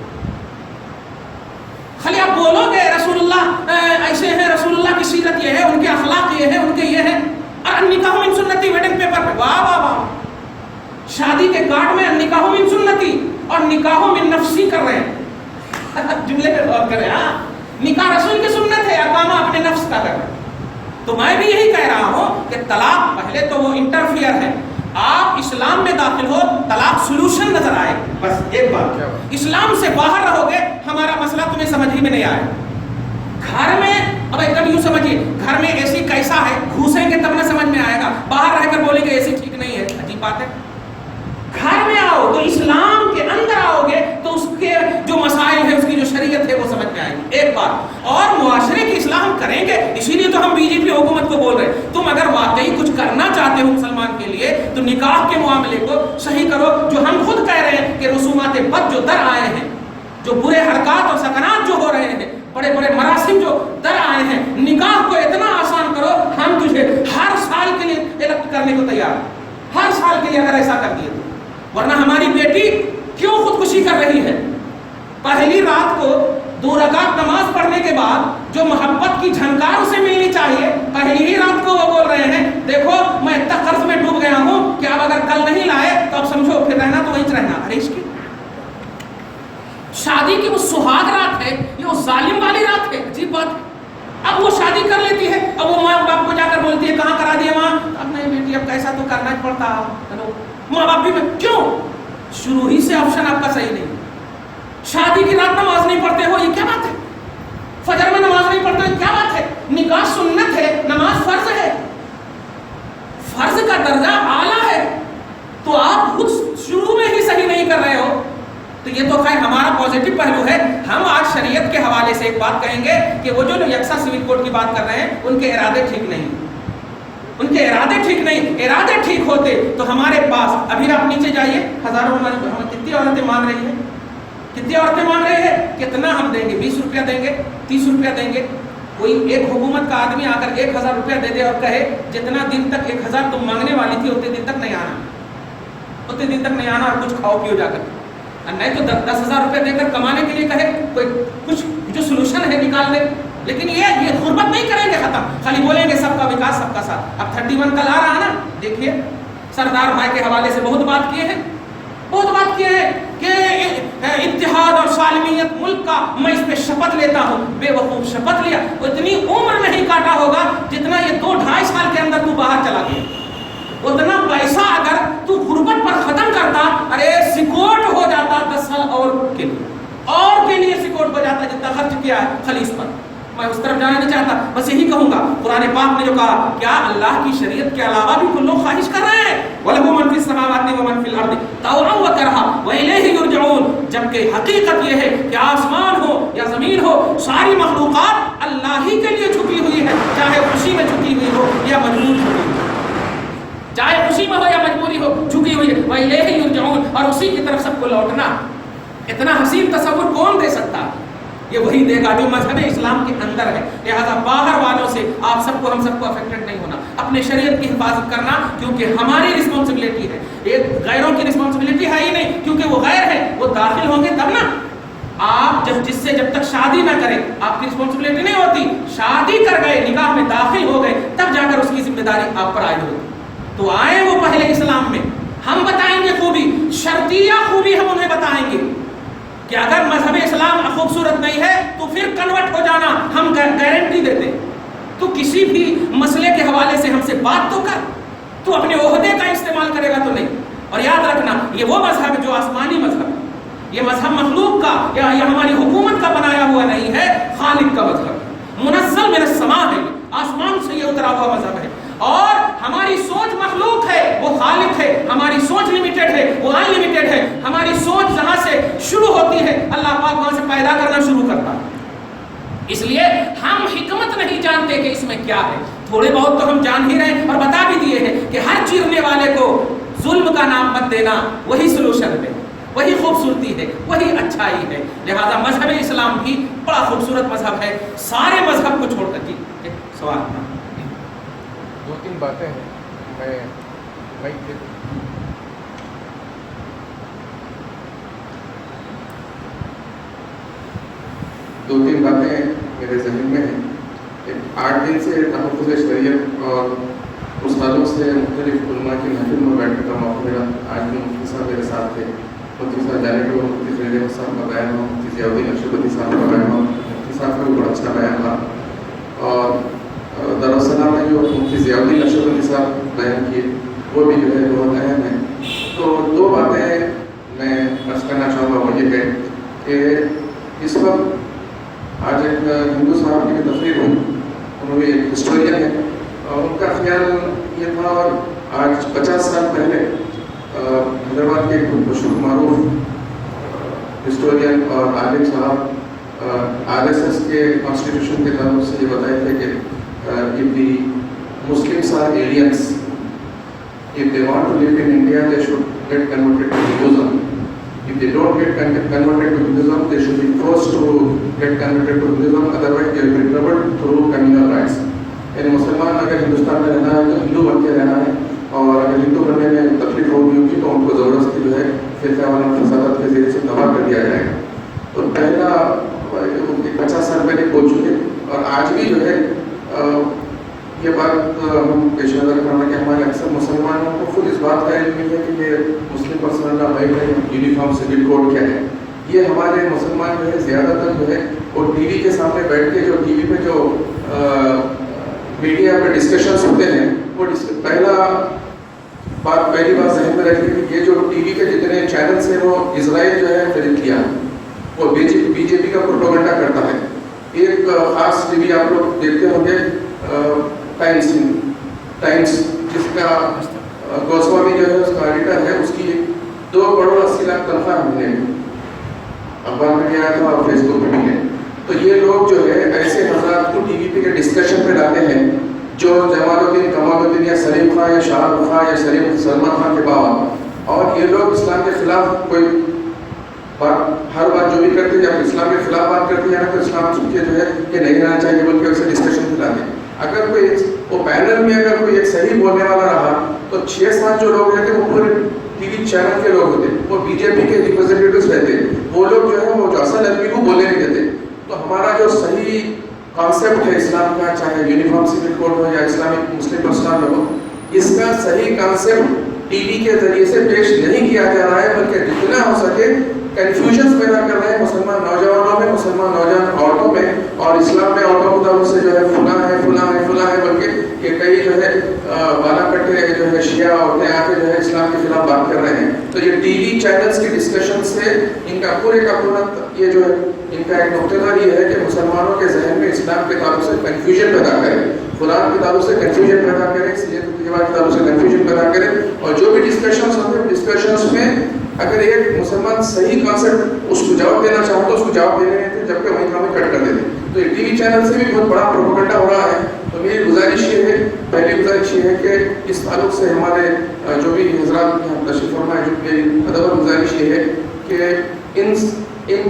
خالی آپ بولو گے رسول اللہ ایسے ہیں, رسول اللہ کی سیرت یہ ہے, ان کے اخلاق یہ ہے, ان کے یہ ہے, اور نکاح من سنتی ویڈنگ پیپر پہ, واہ واہ واہ, شادی کے کارڈ میں نکاح من سنتی اور نکاح من نفسی کر رہے ہیں. جملے پہ غور کریں. ہاں, نکاح رسول کی سنت ہے, اقامہ اپنے نفس کا کر رہے ہیں. تو میں بھی یہی کہہ رہا ہوں کہ طلاق پہلے تو وہ انٹرفیئر ہے. آپ اسلام میں داخل ہو, طلاق سلوشن نظر آئے, بس ایک بات, اسلام سے باہر رہو گے ہمارا مسئلہ تمہیں سمجھ ہی میں نہیں آئے. گھر میں اب ایک دم یوں سمجھیے, گھر میں اے سی کیسا ہے, گھسیں گے تب نہ سمجھ میں آئے گا, باہر رہ کر بولیں گے اے سی ٹھیک نہیں ہے, عجیب بات ہے. گھر میں آؤ تو اسلام کے اندر آؤ گے تو اس کے جو مسائل ہیں, اس کی جو شریعت ہے وہ سمجھ میں آئے گی. ایک بات اور, معاشرے کی اصلاح ہم کریں گے, اسی لیے تو ہم بی جے پی حکومت کو بول رہے ہیں, تم اگر واقعی کچھ کرنا چاہتے ہو مسلمان کے لیے تو نکاح کے معاملے کو صحیح کرو. جو ہم خود کہہ رہے ہیں کہ رسومات بد جو در آئے ہیں, جو برے حرکات اور سکنات جو ہو رہے ہیں, بڑے بڑے مراسم جو در آئے ہیں, نکاح کو اتنا آسان کرو, ہم تجھے ہر سال کے لیے الیکٹ کرنے کو تیار ہیں, ہر سال کے لیے اگر ایسا کر دیے تو. ورنہ ہماری بیٹی کیوں خودکشی کر رہی ہے؟ پہلی رات کو 2 رکعت نماز پڑھنے کے بعد جو محبت کی جھنکار اسے ملنی چاہیے, پہلی ہی رات کو وہ بول رہے ہیں دیکھو میں اتنا قرض میں ڈوب گیا ہوں کہ اب اگر کل نہیں لائے تو اب سمجھو پھر رہنا تو وہیں رہنا. ارے اس کی شادی کی وہ سہاگ رات ہے, یہ وہ ظالم والی رات ہے, عجیب بات ہے. اب وہ شادی کر لیتی ہے, اب وہ ماں باپ کو جا کر بولتی ہے کہاں کرا دیا ماں, اب نہیں بیٹی اب کیسا تو کرنا ہی پڑتا. ماں باپ بھی کیوں, شروع ہی سے آپشن آپ کا صحیح نہیں. شادی کی رات نماز نہیں پڑھتے ہو, یہ کیا بات ہے؟ فجر میں نماز نہیں پڑھتے ہو, کیا بات ہے؟ نکاح سنت ہے, نماز فرض ہے, فرض کا درجہ اعلیٰ ہے, تو آپ خود شروع میں ہی صحیح نہیں کر رہے ہو. تو یہ تو خیر ہمارا پازیٹو پہلو ہے. ہم آج شریعت کے حوالے سے ایک بات کہیں گے کہ وہ جو یکساں سول کوڈ کی بات کر رہے ہیں ان کے ارادے ٹھیک نہیں, ان کے ارادے ٹھیک نہیں. ارادے ٹھیک ہوتے تو ہمارے پاس, ابھی آپ نیچے جائیے, ہزاروں ہمیں کتنی عورتیں مانگ رہی ہیں, کتنی عورتیں مانگ رہے ہیں, کتنا ہم دیں گے, 20 روپیہ دیں گے, 30 روپیہ دیں گے. کوئی ایک حکومت کا آدمی آ کر 1000 روپیہ دے دے اور کہے جتنا دن تک 1000 تم مانگنے والی تھی اتنے دن تک نہیں آنا, اتنے دن تک نہیں آنا اور کچھ کھاؤ پیو جا کر, نہیں تو 10,000 روپیہ دے کر کمانے کے لیے کہے کوئی کچھ جو سلوشن ہے نکال دے. لیکن یہ غربت نہیں کریں گے ختم, خالی بولیں گے سب کا وکاس سب کا ساتھ. اب 31 کل آ رہا نا, دیکھیے سردار بھائی کے حوالے سے بہت بات کیے ہیں, بہت بات کیے ہیں کہ اتحاد اور سالمیت ملک کا, میں اس پہ شپت لیتا ہوں. بے وقوف شپت لیا, اتنی عمر نہیں کاٹا ہوگا جتنا یہ 2-2.5 سال کے اندر تو باہر چلا گیا. اتنا پیسہ اگر تو غربت پر ختم کرتا, ارے سکوٹ ہو جاتا 10 سال اور کے لیے سکوٹ ہو جاتا جتنا خرچ کیا ہے خلیج پر. میں اس طرف جانا نہیں چاہتا, بس یہی کہوں گا, قرآن پاک نے جو کہا, کیا اللہ کی شریعت کے علاوہ بھی کچھ لوگ خواہش کر رہے ہیں؟ وَلَهُ مَنْ فِي السَّمَاوَاتِ وَمَنْ فِي الْأَرْضِ طَوْعًا وَكَرْهًا وَإِلَيْهِ يُرْجَعُونَ. جبکہ حقیقت یہ ہے کہ آسمان ہو یا زمین ہو, ساری مخلوقات اللہ ہی کے لیے جھکی ہوئی ہے, چاہے خوشی میں جھکی ہوئی ہو یا مجبور جھکی ہوئی ہو, چاہے خوشی میں ہو یا مجبوری ہو, جھکی ہوئی ہے. وَإِلَيْهِ يُرْجَعُونَ, اور اسی کی طرف سب کو لوٹنا. اتنا حسین تصور کون دے سکتا؟ یہ وہی دے گا جو مذہب اسلام کے اندر ہے. لہذا باہر والوں سے آپ سب کو, ہم سب کو افیکٹڈ نہیں ہونا, اپنے شریعت کی حفاظت کرنا, کیونکہ ہماری رسپانسبلٹی ہے. ایک غیروں کی رسپانسبلٹی ہے ہی نہیں, کیونکہ وہ غیر ہے, وہ داخل ہوں گے تب نا. آپ جس سے جب تک شادی نہ کریں آپ کی رسپانسبلٹی نہیں ہوتی. شادی کر گئے, نکاح میں داخل ہو گئے, تب جا کر اس کی ذمہ داری آپ پر عائد ہوتی. تو آئے وہ پہلے اسلام میں, ہم بتائیں گے خوبی, شرطیہ خوبی ہم انہیں بتائیں گے کہ اگر مذہب اسلام خوبصورت نہیں ہے تو پھر کنورٹ ہو جانا, ہم گارنٹی دیتے. تو کسی بھی مسئلے کے حوالے سے ہم سے بات تو کر, تو اپنے عہدے کا استعمال کرے گا تو نہیں. اور یاد رکھنا, یہ وہ مذہب جو آسمانی مذہب ہے, یہ مذہب مخلوق کا یا ہماری حکومت کا بنایا ہوا نہیں ہے, خالق کا مذہب ہے, منزل من السماء ہے, آسمان سے یہ اترا ہوا مذہب ہے. اور ہماری سوچ مخلوق ہے, وہ خالق ہے, ہماری سوچ لمیٹڈ پیدا کرنا شروع کرتا ہے. اس لیے ہم حکمت نہیں جانتے کہ اس میں کیا ہے. تھوڑے بہت تو ہم جان ہی رہے ہیں اور بتا بھی دیے ہیں کہ ہر چیرنے والے کو ظلم کا نام مت دینا، وہی سلوشن ہے، وہی خوبصورتی ہے، وہی اچھائی ہے. لہذا مذہب اسلام بھی بڑا خوبصورت مذہب ہے، سارے مذہب کو چھوڑ کر. جی ایک سوال. 2-3 باتیں ہیں. میں دو تین باتیں میرے ذہن میں ہیں. 8 دن سے تحفظ شریعت اور استادوں سے مختلف علماء کی محفل میں بیٹھنے کا موقع ملا. آج بھی مفتی صاحب میرے ساتھ تھے. مفتی صاحب جانے کے بعد مفتی خلیل احمد صاحب کا بیان ہوا، مفتی ضیاء الدین نقشبندی صاحب کا بیان ہوا. مفتی صاحب کا بھی بڑا اچھا بیان تھا. اور دراصل میں جو مفتی ضیاء الدین نقشبندی صاحب بیان کیے وہ بھی جو ہے بہت اہم ہے. تو 2 باتیں میں عرض کرنا چاہوں گا. وہ یہ ہے کہ اس وقت آج ایک ہندو صاحب کی بھی تقریر ہوئی. انہوں نے ایک ہسٹورین ہے، ان کا خیال یہ تھا. اور آج 50 سال پہلے حیدرآباد کے ایک مشہور معروف ہسٹورین اور عالم صاحب RSS کے کانسٹیٹیوشن کے تعلق سے یہ بتائے تھے کہ if the Muslims are aliens, if they want to live in India, they should get converted to Hinduism. If they don't get converted to Hinduism, they should be forced to get converted to Hinduism. Otherwise, they will be troubled through communal rights. یعنی مسلمان اگر ہندوستان میں رہنا ہے تو ہندو بن کے رہنا ہے، اور اگر ہندو بننے میں تکلیف ہوگی ان کی تو ان کو زبردستی جو ہے فرقہ وارانہ فسادات کے ذریعے سے تباہ کر دیا جائے گا. تو پہلا 50 سال پہلے بول چکے. اور آج بھی جو ہے یہ بات ہم پیش نظر کرنا کہ ہمارے اکثر مسلمانوں کو خود اس بات کا علم نہیں ہے کہ یہ مسلم پرسنل لا ہے، یونیفارم سول کوڈ کیا ہے. یہ ہمارے مسلمان جو ہے زیادہ تر جو ہے وہ ٹی وی کے سامنے بیٹھ کے جو ٹی وی پہ جو میڈیا پہ ڈسکشنز ہوتے ہیں وہ پہلی بات ذہن میں رکھیں کہ یہ جو ٹی وی کے جتنے چینلز ہیں وہ اسرائیل جو ہے خرید کیا، وہ بی جے پی کا پروپیگنڈا کرتا ہے. ایک خاص ٹی وی آپ لوگ دیکھتے ہوں گے ٹائمز، جس کا گوسوامی جو ہے اس کا ایڈیٹر ہے، اس کی 2 کروڑ 80 لاکھ تنخواہ ملنے میں اخبار میں آیا تھا اور فیس بک پہ بھی ہے. تو یہ لوگ جو ہے ایسے حضرات کو ٹی وی پہ کے ڈسکشن پہ لاتے ہیں جو جمال الدین کمال الدین یا سلیم خان یا شاہ رخ خان یا سلمان خان کے باوا. اور یہ لوگ اسلام کے خلاف کوئی بات ہر بات جو بھی کرتے ہیں، جب اسلام کے خلاف بات کرتے ہیں تو اسلام کے جو ہے یہ نہیں رہنا چاہیے بلکہ اسے ڈسکشن پہ لاتے ہیں. اگر کوئی وہ پینل میں اگر کوئی ایک صحیح بولنے والا رہا تو 6-7 جو لوگ رہتے وہ پورے ٹی وی چینل کے لوگ ہوتے، وہ بی جے پی کے ریپرزینٹیوز رہتے. وہ لوگ جو ہے وہ جو اصل آدمی کو بولنے نہیں دیتے. تو ہمارا جو صحیح کانسیپٹ ہے اسلام کا، چاہے یونیفارم سول کوڈ ہو یا اسلامک مسلم پرسنل ہو، اس کا صحیح کانسیپٹ ٹی وی کے ذریعے سے پیش نہیں کیا جا رہا ہے، بلکہ جتنا ہو سکے کنفیوژنس پیدا کر رہے ہیں مسلمان نوجوانوں میں، مسلمان نوجوان عورتوں میں. اور اسلام میں عورتوں کو تعلق سے جو ہے فلاں ہے فلاں ہے فلاں ہے، بلکہ کہ کئی جو ہے بالا کٹے جو ہے شیعہ عورتیں آ کے جو ہے اسلام کے خلاف بات کر رہے ہیں. تو یہ ٹی وی چینلز کی ڈسکشن سے ان کا پورے کا پورا یہ جو ہے ان کا ایک نقطہ نظر یہ ہے کہ مسلمانوں کے ذہن میں اسلام کے تعلق سے کنفیوژن پیدا کریں، قرآن کے تعلق سے کنفیوژن پیدا کریں، سیرت الطیبہ کے تعلق سے کنفیوژن پیدا کریں. اور جو بھی ڈسکشنز ہوتے ہیں ڈسکشنز میں اگر ایک مسلمان صحیح کانسیپٹ اس کو جواب دینا چاہو تو اس کو جواب دینے نہیں تھے، جبکہ وہیں ہمیں کٹ کر دیتے. تو یہ ٹی وی چینل سے بھی بہت بڑا پروپیگنڈا ہو رہا ہے. تو میری گزارش یہ ہے، پہلی گزارش یہ ہے کہ اس تعلق سے ہمارے جو بھی حضرات یہاں تشریف فرما ہے، جو میری ادب گزارش یہ ہے کہ ان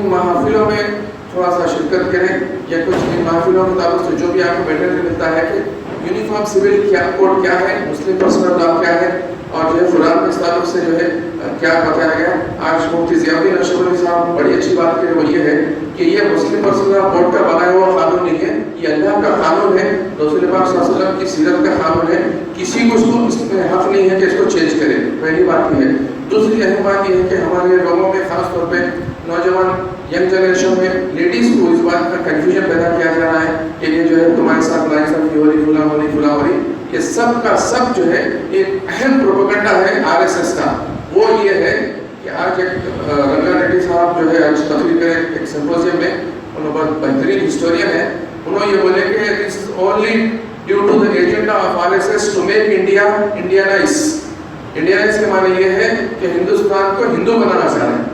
محافلوں میں تھوڑا سا شرکت کریں، یا کچھ ان محافلوں کے تعلق سے جو بھی آپ کو بیٹھنے کو ملتا ہے کہ یونیفارم سول کوڈ کیا ہے، مسلم پرسنل لا کیا ہے، اور جو ہے قرآن کے تعلق سے جو ہے کیا بتایا گیا. آج مفتی ضیاء الدین نقشبندی صاحب بڑی اچھی بات کی، وہ یہ ہے کہ یہ مسلم پرسنل لا بورڈ کا بنایا ہوا قانون نہیں ہے، یہ اللہ کا قانون ہے، رسول پاک صلی اللہ علیہ وسلم کی سیرت کا قانون ہے. کسی کو اس میں حق نہیں ہے کہ اس کو چینج کرے. پہلی بات یہ ہے. دوسری اہم بات یہ ہے کہ ہمارے لوگوں میں خاص طور پہ نوجوان ینگ جنریشن میں لیڈیز کو اس بات کا کنفیوژن پیدا کیا جا رہا ہے کہ یہ جو ہے تمہارے ساتھ ناانصافی ہو رہی، فلاں ہو رہی فلاں ہو رہی. یہ سب کا سب جو ہے ایک اہم پروپیگنڈا ہے RSS کا. وہ یہ ہے کہ آج ایک رنگا ریڈی صاحب جو ہے آج تقریر کرے ایک سمپوزیم میں، انہوں بہت بہترین ہسٹورین ہے. انہوں یہ بولے کہ this is only due to the agenda of RSS to make India Indianise. Indianise کے معنی یہ ہے کہ ہندوستان کو ہندو بنانا چاہ رہے ہیں.